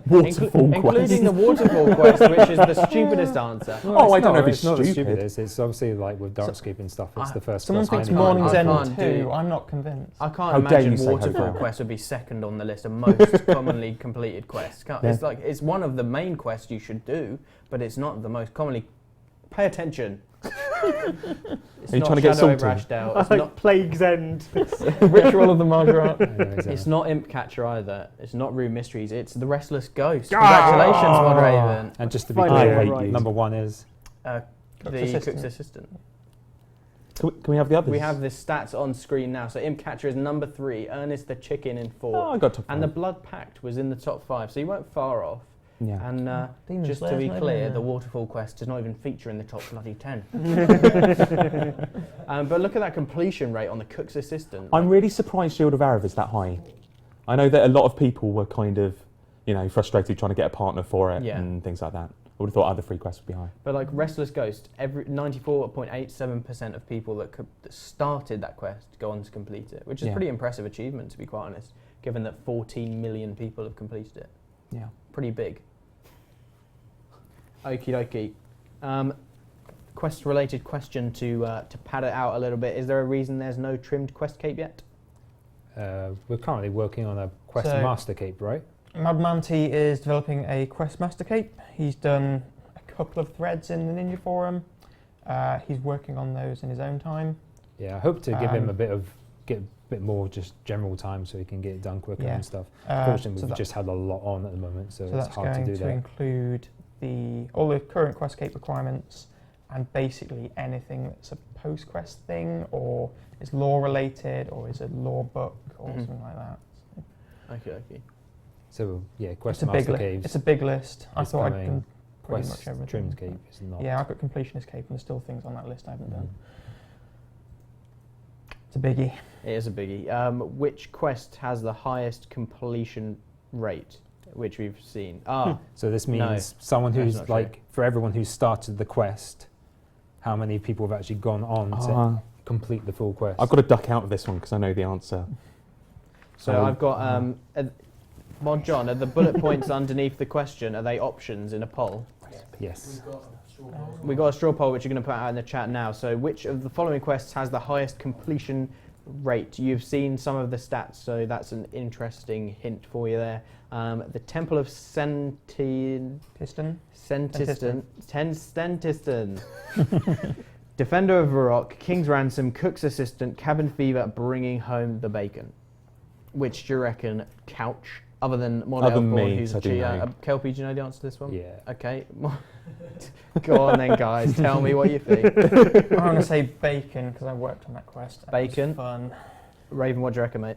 Waterfall including the Waterfall quest, which is the stupidest answer. Oh, I don't know if it's not the stupid. stupidest. It's obviously like with Darkscape and stuff. It's the first. Someone quest thinks I know. Morning's I End can't 2. do- I'm not convinced. I can't How dare imagine you say Waterfall hotel. quest would be second on the list of most commonly completed quests. It's Yeah. like it's one of the main quests you should do, but it's not the most commonly. Pay attention. It's Are you not trying to get Shadow salty? Rashdale. I It's like not. Plague's End. Ritual of the Margaret. I know exactly. It's not Imp Catcher either. It's not Rune Mysteries. It's the Restless Ghost. Congratulations, Modraven. And just to be Finally, clear, right. number 1 is The Assistant. Cook's Assistant. Can we have the others? We have the stats on screen now. So Imp Catcher is number 3. Ernest the Chicken in 4. Oh, I got top And the 5. Blood Pact was in the top 5. So you weren't far off. Yeah. And Demon just to Slayer's be not clear, even the there. Waterfall quest does not even feature in the top bloody 10. But look at that completion rate on the Cook's Assistant. I'm really surprised Shield of Arav is that high. I know that a lot of people were kind of, frustrated trying to get a partner for it Yeah. and things like that. I would have thought other free quests would be high. But like Restless Ghost, every 94.87% of people that started that quest go on to complete it, which is Yeah. a pretty impressive achievement, to be quite honest, given that 14 million people have completed it. Yeah. Pretty big. Okie dokie. Quest-related question to pad it out a little bit. Is there a reason there's no trimmed quest cape yet? we're currently working on a Quest So- Master Cape, right? Madmanti is developing a Quest Master Cape. He's done a couple of threads in the Ninja Forum. He's working on those in his own time. Yeah, I hope to give him Um, get a bit more just general time so he can get it done quicker Yeah. and stuff. Uh, Unfortunately, so we've that- just had a lot on at the moment, so So it's that's hard to going do to that. include all the current quest cape requirements and basically anything that's a post-quest thing or is lore related or is a lore book or Mhm. something like that. Okay. So yeah, Quest It's a big Master it's Caves, a big list. I It's thought I'd coming. done pretty Quest much everything. Trimmed Cape is not. Yeah, I've got Completionist Cape and there's still things on that list I haven't Mhm. done. It's a biggie. It is a biggie. Which quest has the highest completion rate, which we've seen? So this No, means someone that's who's not true. like, for everyone who's started the quest, how many people have actually gone on to Ah, complete the full quest? I've got to duck out of this one because I know the answer. So Oh, I've got Mod John. Are the bullet points underneath the question? Are they options in a poll? Yes. We've got straw poll. We got a straw poll which you're going to put out in the chat now. So which of the following quests has the highest completion rate? You've seen some of the stats, so that's an interesting hint for you there. The Temple of Sentiston. Defender of Varrock, King's Ransom, Cook's Assistant, Cabin Fever, Bringing Home the Bacon. Which do you reckon couch, other than Mod Other than Elfborn, me, who's so a I do cheater? know. Kelpie, do you know the answer to this one? Yeah. Okay. Go on then, guys. Tell me what you think. I'm going to say bacon because I worked on that quest. and it was Bacon? fun. Raven, what do you reckon, mate?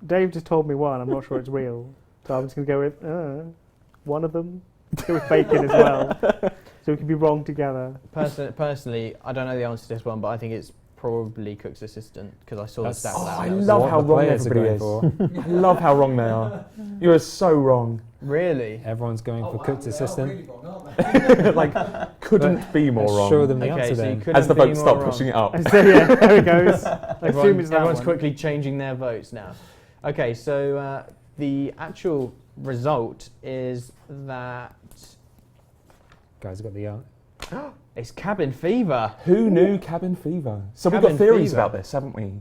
Dave just told me one. I'm not sure it's real. So I'm just going to go with one of them. Go with bacon as well. So we can be wrong together. Personally, I don't know the answer to this one, but I think it's probably Cook's Assistant because I saw That's- the stats. Oh, out. I That was- love what how the wrong players are everybody going is. I love how wrong they are. You are so wrong. Really? Everyone's going Oh, for wow, Cook's they are Assistant. really wrong, aren't they? Like, couldn't be more Let's wrong. show them the Okay, answer so you then. couldn't As the be votes more start wrong. pushing it up. So yeah, there it goes. I assume it's that Everyone's one. quickly changing their votes now. Okay, so the actual result is that Guys, got the It's cabin fever. Who knew cabin fever? So we've Cabin got theories fever. about this, haven't we?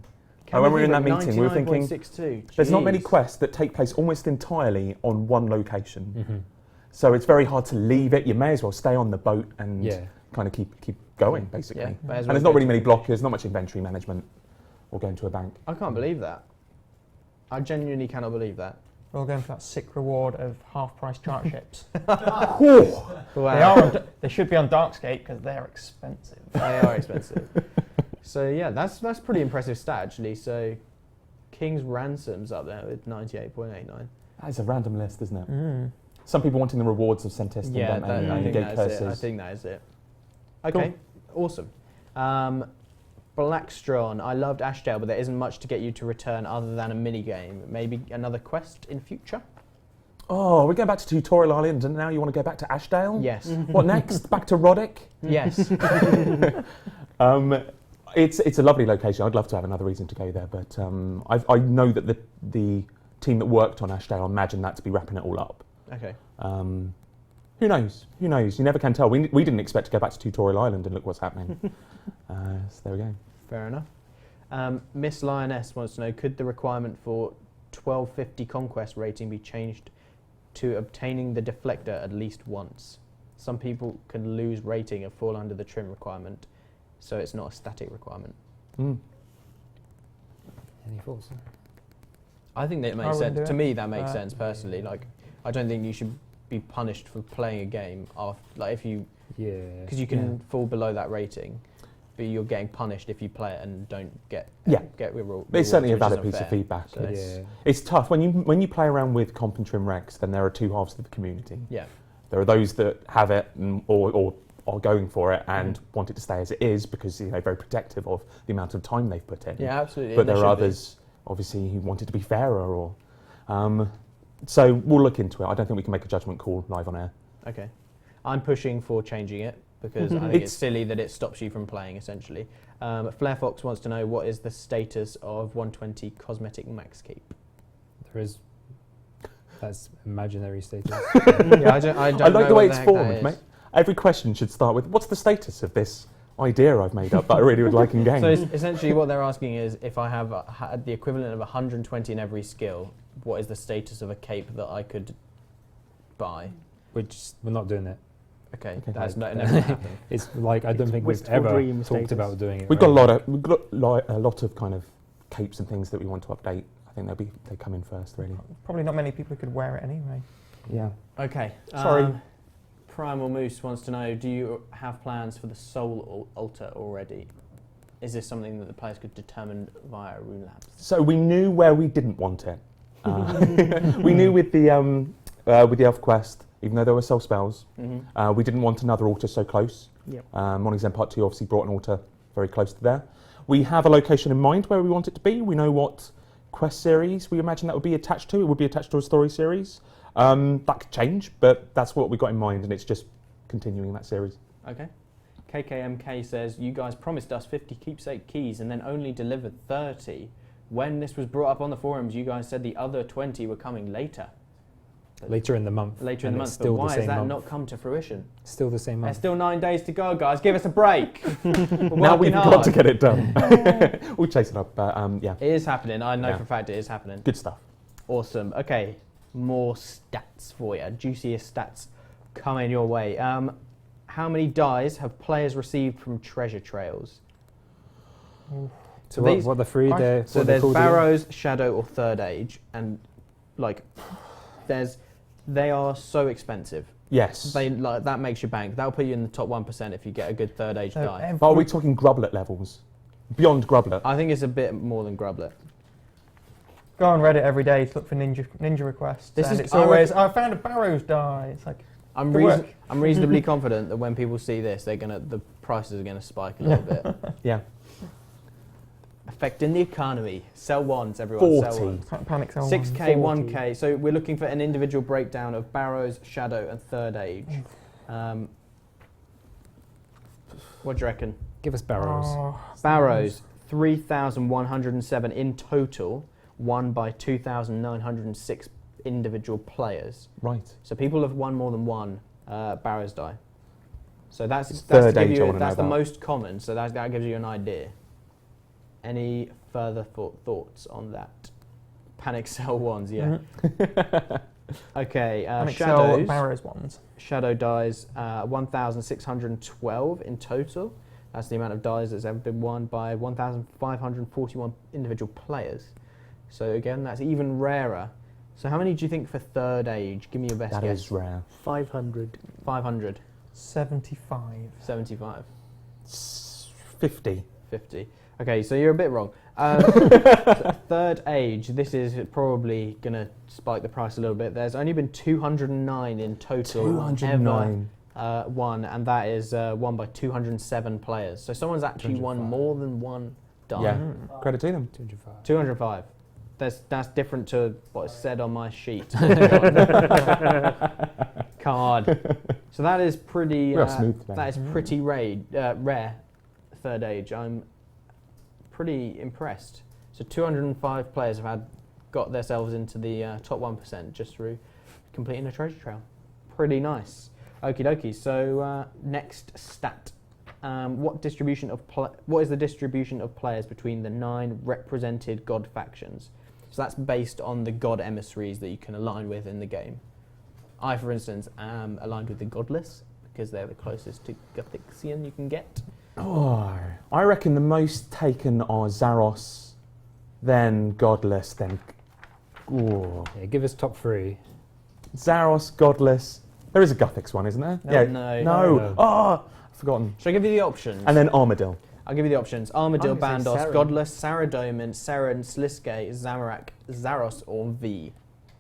Cabin when we were in fever that at meeting, we were thinking 99.62. there's not many Jeez. quests that take place almost entirely on one location. Mm-hmm. So it's very hard to leave it. You may as well stay on the boat and Yeah. kind of keep going, basically. Yeah, may as And well there's not go really to many the beach. blockers, not much inventory management, or going to a bank. I can't believe that. I genuinely cannot believe that. We're all going for that sick reward of half-price chart ships. Wow. They should be on Darkscape because they're expensive. They are expensive. So yeah, that's pretty impressive stat actually. So King's Ransom's up there with 98.89. That is a random list, isn't it? Mm. Some people wanting the rewards of Centestin, Yeah, don't they? I And think gate that is it. I curses. think that is it. Okay, awesome. Blackstron, I loved Ashdale, but there isn't much to get you to return other than a mini game. Maybe another quest in future? Oh, we're going back to Tutorial Island, and now you want to go back to Ashdale? Yes. What next? Back to Roddick? Yes. It's a lovely location. I'd love to have another reason to go there, but I know that the team that worked on Ashdale imagined that to be wrapping it all up. Okay. Who knows? Who knows? You never can tell. We didn't expect to go back to Tutorial Island, and look what's happening. So there we go. Fair enough. Miss Lioness wants to know, could the requirement for 1250 conquest rating be changed to obtaining the deflector at least once? Some people can lose rating and fall under the trim requirement, so it's not a static requirement. Mm. Any thoughts? I think that I makes wouldn't do sense. To it. me, that makes sense personally. Like, I don't think you should be punished for playing a game after, like, if you, Yeah. because you can fall below that rating, but you're getting punished if you play it and don't get Yeah. rewards. It's certainly a which is valid piece of unfair. feedback. So Yeah. It's tough when you play around with comp and trim regs. Then there are two halves of the community. Yeah. There are those that have it or are going for it and want it to stay as it is because very protective of the amount of time they've put in. Yeah, absolutely. But and they there are should be. others, obviously, who want it to be fairer. Or so we'll look into it. I don't think we can make a judgment call live on air. Okay. I'm pushing for changing it because I think it's silly that it stops you from playing, essentially. Flare Fox wants to know, what is the status of 120 cosmetic max keep? There is. That's imaginary status. Yeah, I don't I know like the way what it's heck that formed, is. mate. Every question should start with, what's the status of this idea I've made up that I really would like in game? So essentially what they're asking is, if I have had the equivalent of 120 in every skill, what is the status of a cape that I could buy? We're not doing it. Okay, Okay. that's never going to happen. It's like I don't It's think we've wistful ever dream talked status. about doing it. We've got right? a lot of kind of capes and things that we want to update. I think they come in first, really. Probably not many people who could wear it anyway. Yeah. Okay. Sorry. Primal Moose wants to know, do you have plans for the Soul Altar already? Is this something that the players could determine via Rune Labs? So we knew where we didn't want it. We knew with the Elf Quest, even though there were soul spells, Mm-hmm. we didn't want another altar so close. Yep. Morning's End Part 2 obviously brought an altar very close to there. We have a location in mind where we want it to be. We know what quest series we imagine that would be attached to. It would be attached to a story series. That could change, but that's what we got in mind, and it's just continuing that series. Okay. KKMK says, you guys promised us 50 keepsake keys and then only delivered 30. When this was brought up on the forums, you guys said the other 20 were coming later. Later in the month. Later in the and month, it's but still why the has same that month. not come to fruition? Still the same There's month. still 9 days to go, guys. Give us a break. Now we've got to get it done. We'll chase it up, but yeah, It is happening. I know Yeah. for a fact it is happening. good stuff. Awesome. Okay, more stats for you. Juiciest stats coming your way. How many dies have players received from treasure trails? So these- what the three there? So there's Barrows, Shadow, or Third Age, and like, they are so expensive. Yes. That makes you bank. That'll put you in the top 1% if you get a good Third Age So die. But are we talking Grublet levels? Beyond Grublet? I think it's a bit more than Grublet. Go on Reddit every day to look for ninja requests. This and is- it's I always, I found a Barrows die. It's like, I'm Good work. reasonably confident that when people see this, the prices are gonna spike a little bit. Yeah. Affecting the economy. Sell ones, everyone. Sell 40. ones. panic sell 6k, 1. 1k. So we're looking for an individual breakdown of Barrows, Shadow, and Third Age. What do you reckon? Give us Barrows. Oh, Barrows, 3,107 in total, won by 2,906 individual players. Right. So people have won more than one Barrows die. So that's third to give age I you, wanna know that's the about. most common. So that gives you an idea. Any further thoughts on that? Panic Cell ones, yeah. Okay, And Excel Shadows. Barrows ones. Shadow dies 1,612 in total. That's the amount of dies that's ever been won by 1,541 individual players. So again, that's even rarer. So how many do you think for third age? Give me your best That guess. is rare. 500. 500, 75. 75, 50. 50. Okay, so you're a bit wrong. Third age, this is probably going to spike the price a little bit. There's only been 209 in total 209. ever won, and that is won by 207 players. So someone's actually won 205. more than one die. Yeah. Credit to them. 205. 205. That's different to what is said on my sheet. Card. So that is pretty. We are smooth today. That is pretty rare. Third age. I'm pretty impressed. So 205 players have got themselves into the top 1% just through completing a treasure trail. Pretty nice. Okie dokie. So next stat. What is the distribution of players between the 9 represented god factions? So that's based on the god emissaries that you can align with in the game. I, for instance, am aligned with the godless because they're the closest to Gothixian you can get. Oh, I reckon the most taken are Zaros, then Godless, then. Oh. Yeah, give us top 3. Zaros, Godless. There is a Guthix one, isn't there? No, yeah. no. No. Oh, I've forgotten. Shall I give you the options? And then Armadil. I'll give you the options. Armadil, I'm gonna say Bandos, Saren. Godless, Saradomin, Seren, Sliske, Zamorak, Zaros, or V.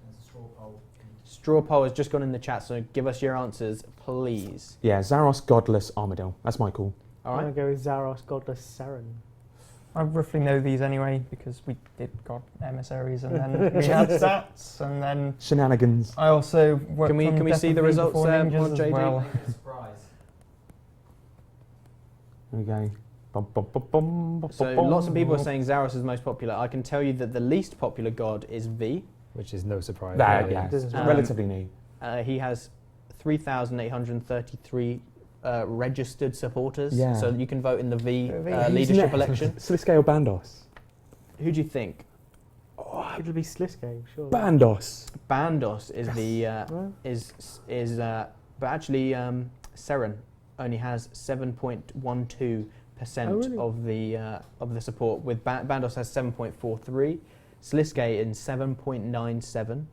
There's a straw poll. Straw poll has just gone in the chat, so give us your answers, please. Yeah, Zaros, Godless, Armadil. That's my call. All I'm right. going to go with Zaros, Godless, Saren. I roughly know these anyway because we did God emissaries and then we had stats and then Shenanigans. I also worked Can we- on can we Death see and the V results before there, ninjas on as JD? well. Surprise. There we go. Bum, bum, bum, bum, bum, So bum, lots of people are bum. saying Zaros is most popular. I can tell you that the least popular god is V. Which is no surprise. That, really. yeah, This is relatively new. He has 3,833 registered supporters. Yeah. So you can vote in the V Who's leadership election. Sliske or Bandos? Who do you think? It'll be Sliske, sure. Bandos. Bandos is the Well, but actually Seren only has 7.12% Oh, really? of the support. With Bandos has 7.43, Sliske in 7.97.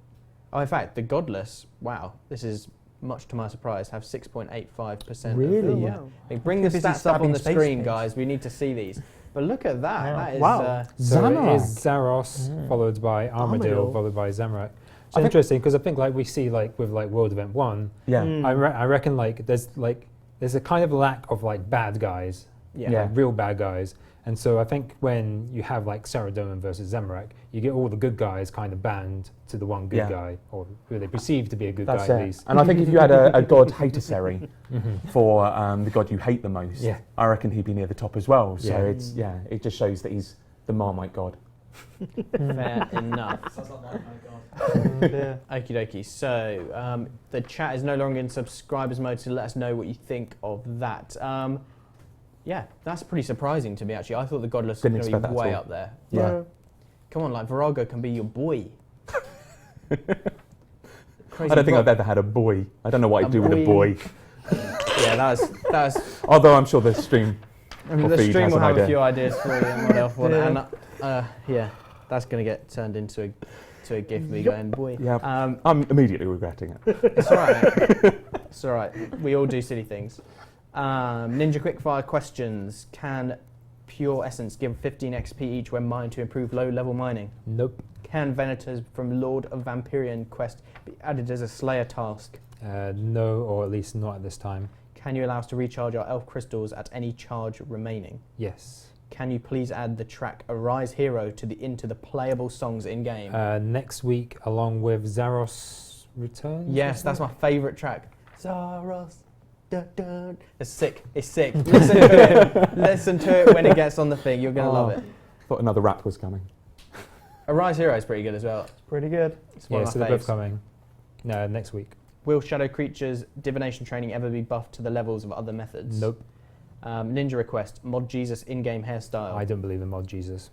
Oh, in fact, the Godless. Wow, this is much to my surprise. Have 6.85%. Really? Of the, Oh, wow. bring the Busy stats up stabbing on the space screen, page. guys. We need to see these. But look at that. Yeah. That is Wow. So Zamorak. it is Zaros, Mm. followed by Armadil, Armadil. followed by Zamorak. I So think- interesting because I think like we see like with like World Event 1, Yeah. Mm. I reckon like there's a kind of lack of like bad guys, yeah. Yeah. like real bad guys. And so I think when you have like Saradomin versus Zamorak, you get all the good guys kind of banned to the one good Yeah. guy, or who they perceive to be a good That's guy at it. least. And I think if you had a god hatersary Mhm. for the god you hate the most, Yeah. I reckon he'd be near the top as well. So Yeah. it just shows that he's the Marmite god. Fair enough. Sounds like that, my God. Yeah. Okie dokie. So the chat is no longer in subscribers mode, so let us know what you think of that. Yeah, that's pretty surprising to me actually. I thought the Godless was Didn't going to expect be that at way all. up there. Yeah. Come on, like Virago can be your boy. Crazy I don't think Vog- I've ever had a boy. I don't know what A I'd do with a boy. Yeah, that was. Although I'm sure the stream. I mean, Or the feed stream has will an have a idea. few ideas for you and what else. Yeah. And yeah, that's going to get turned into a GIF of me going boy. Yeah. Um, I'm immediately regretting it. It's all right. It's all right. We all do silly things. Ninja quickfire questions. Can Pure Essence give 15 XP each when mined to improve low-level mining? Nope. Can Venators from Lord of Vampirian quest be added as a Slayer task? No, or at least not at this time. Can you allow us to recharge our elf crystals at any charge remaining? Yes. Can you please add the track Arise Hero into the playable songs in-game? Next week, along with Zaros Returns. Yes, that's my favourite track. Zaros. Dun, dun. It's sick. It's sick. Listen to it. Listen to it when it gets on the thing. You're going to love it. Thought another rap was coming. Arise Hero is pretty good as well. Pretty good. It's one Yeah, of so my they're both faves. coming. No, next week. Will shadow creatures divination training ever be buffed to the levels of other methods? Nope. Ninja request, mod Jesus in-game hairstyle. I don't believe in mod Jesus.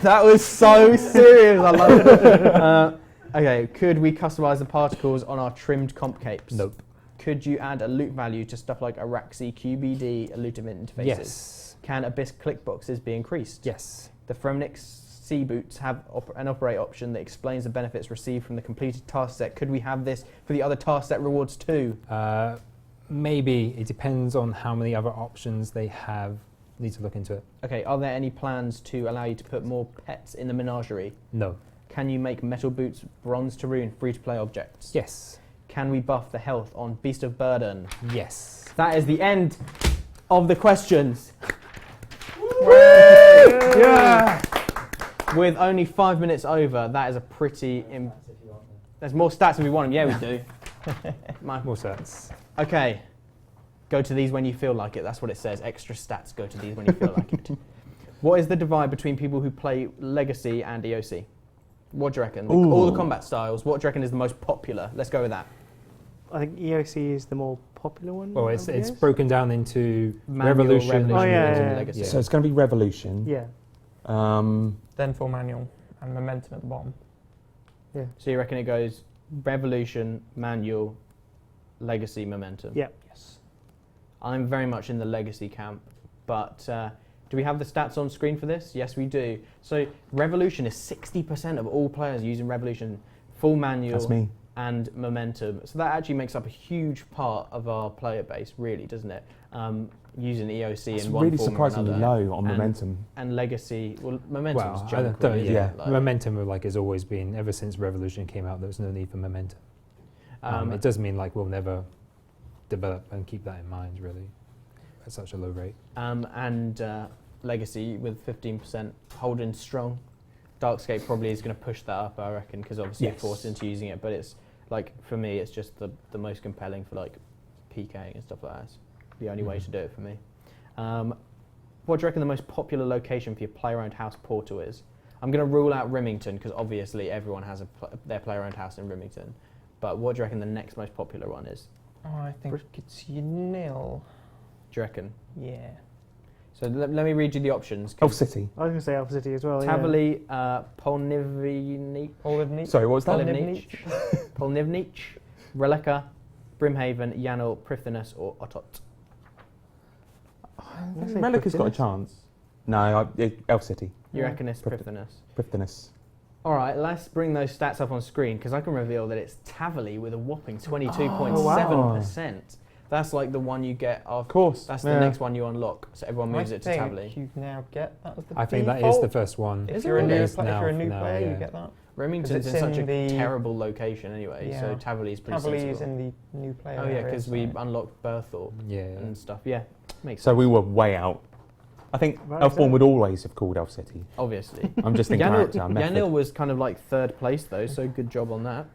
That was so serious. I love it. Okay, could we customize the particles on our trimmed comp capes? Nope. Could you add a loot value to stuff like Araxi, QBD, elutive interfaces? Yes. Can Abyss click boxes be increased? Yes. The Fremnix sea boots have an operate option that explains the benefits received from the completed task set. Could we have this for the other task set rewards too? Maybe. It depends on how many other options they have. Need to look into it. Okay, are there any plans to allow you to put more pets in the menagerie? No. Can you make metal boots bronze to rune free-to-play objects? Yes. Can we buff the health on Beast of Burden? Yes. That is the end of the questions. Yeah. With only 5 minutes over, that is a pretty... There's more stats if we want them. Yeah, we do. More sets. Okay. Go to these when you feel like it. That's what it says. Extra stats. Go to these when you feel like it. What is the divide between people who play Legacy and EOC? What do you reckon? All the combat styles. What do you reckon is the most popular? Let's go with that. I think EOC is the more popular one. Well, it's broken down into Manual, Revolution. Oh, yeah, and yeah. Legacy. So it's going to be Revolution. Yeah. Then full manual and momentum at the bottom. Yeah. So you reckon it goes Revolution, Manual, Legacy, Momentum? Yeah. Yes. I'm very much in the Legacy camp, but do we have the stats on screen for this? Yes, we do. So Revolution is 60% of all players using Revolution, full Manual That's me. and Momentum. So that actually makes up a huge part of our player base, really, doesn't it? Using EOC It's in one really form or surprisingly another. low on Momentum. And Legacy, well, Momentum's Well, I junk, don't, really, yeah. isn't it? Like, Momentum, has always been, ever since Revolution came out, there's no need for momentum. It does mean we'll never develop and keep that in mind, really, at such a low rate. And Legacy with 15% holding strong. Darkscape probably is going to push that up, I reckon, because obviously you're forced into using it. But it's for me, it's just the most compelling for PKing and stuff like that. It's the only way to do it for me. What do you reckon the most popular location for your play-around house portal is? I'm going to rule out Rimington because obviously everyone has their play-around house in Rimington. But what do you reckon the next most popular one is? Oh, I think it's Nil. Do you reckon? Yeah. So let me read you the options. Elf City. I was going to say Alpha City as well. Tavali, Polnivnich, Sorry, what was that? Polnivnich, Relica, Brimhaven, Yanel, Prifdinus, or Otot. Relica's got a chance. No, Elf City. You reckon it's Prifdinus? Prifdinus. All right, let's bring those stats up on screen because I can reveal that it's Tavali with a whopping 22.7%. That's the one you get off. Of course. That's the next one you unlock. So everyone moves it to I Tavali. think you now get that as the I think that is default. the first one. If you're a new, It is if now you're a for new now, player, yeah. you get that. Remington's it's in such in a the- terrible location anyway, so Yeah. Tavali's pretty Tavali sensible. is in the new player. Oh yeah, area, because we so- unlocked Berthorpe Yeah. and stuff. Yeah, makes So sense. we were way out. I think Right, Elfborn so- would always have called Elf City. Obviously. I'm just thinking out our method. Yanil was kind of third place though, so good job on that.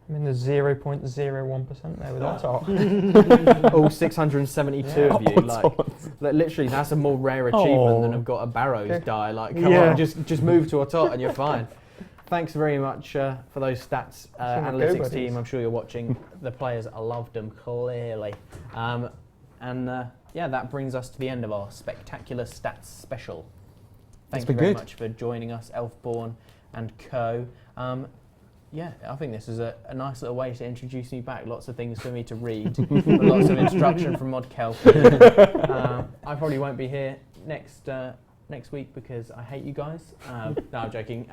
I'm in the 0.01% there with Otot. All 672 of you, literally, that's a more rare achievement than have got a Barrows die. Come on, just move to a tot and you're fine. Thanks very much for those stats, analytics team. I'm sure you're watching. The players loved them clearly, yeah, that brings us to the end of our spectacular stats special. Thank you very much for joining us, Elfborn and co. Yeah, I think this is a nice little way to introduce me back. Lots of things for me to read, lots of instruction from Mod Kelp. I probably won't be here next week because I hate you guys. No, I'm joking.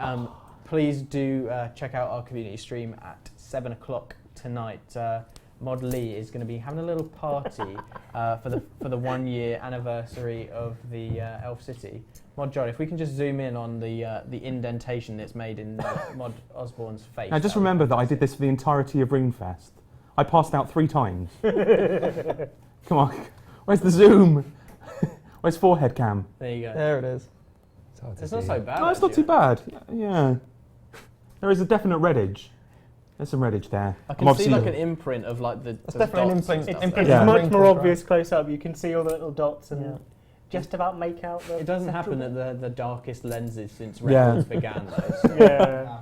Please do check out our community stream at 7 o'clock tonight. Mod Lee is going to be having a little party for the 1 year anniversary of the Elf City. Mod John, if we can just zoom in on the indentation that's made in Mod Osborne's face. Now just remember that I did this for the entirety of RuneFest. I passed out 3 times. Come on, where's the zoom? Where's forehead cam? There you go. There it is. It's not so bad. No, it's not actually. too bad. Yeah, there is a definite red edge. There's some red edge there. I can see an imprint of the. That's definitely an dots and imprint. stuff It's there. It's Yeah. much wrinkles, more right? obvious close up. You can see all the little dots and Yeah. just about make out the. It doesn't happen at the darkest lenses since Yeah. records began, though. So. Yeah.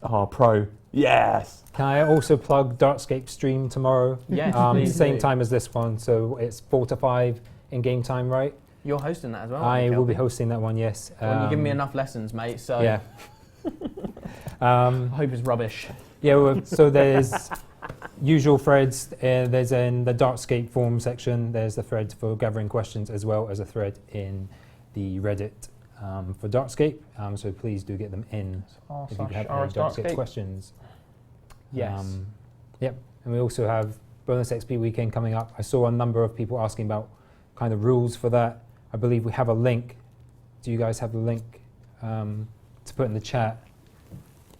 Oh, pro. Yes. Can I also plug RuneScape stream tomorrow? Yes, please Same do. time as this one, so it's 4 to 5 in game time, right? You're hosting that as well. I aren't you, will be Kelvin? hosting that one, yes. Well, you give me enough lessons, mate. So Yeah. I hope it's rubbish. Yeah, well, so there's usual threads. There's in the RuneScape forum section, there's the thread for gathering questions as well as a thread in the Reddit for RuneScape. So please do get them in if you have any RuneScape questions. Yes. Yep. And we also have bonus XP weekend coming up. I saw a number of people asking about kind of rules for that. I believe we have a link. Do you guys have the link to put in the chat?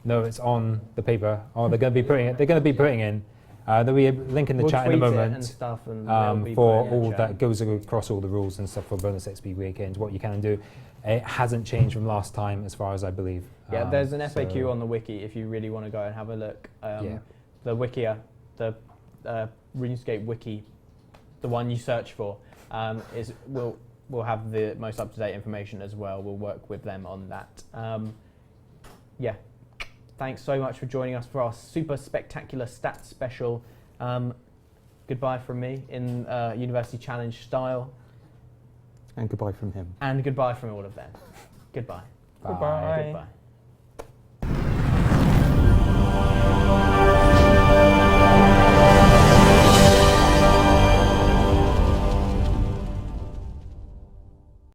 No, it's on the paper. Oh, they're going to be putting it. They're going to be putting in. There'll be a link in the We'll chat in a tweet it moment and stuff, and they'll be for putting it in all chat. that goes across all the rules and stuff for bonus XP weekends. What you can do. It hasn't changed from last time, as far as I believe. Yeah, there's an FAQ so- on the wiki if you really want to go and have a look. Yeah. The Wikia, the RuneScape wiki, the one you search for, will have the most up-to-date information as well. We'll work with them on that. Yeah, thanks so much for joining us for our super spectacular stats special. Goodbye from me in University Challenge style. And goodbye from him. And goodbye from all of them. Goodbye. Bye. Goodbye. Goodbye.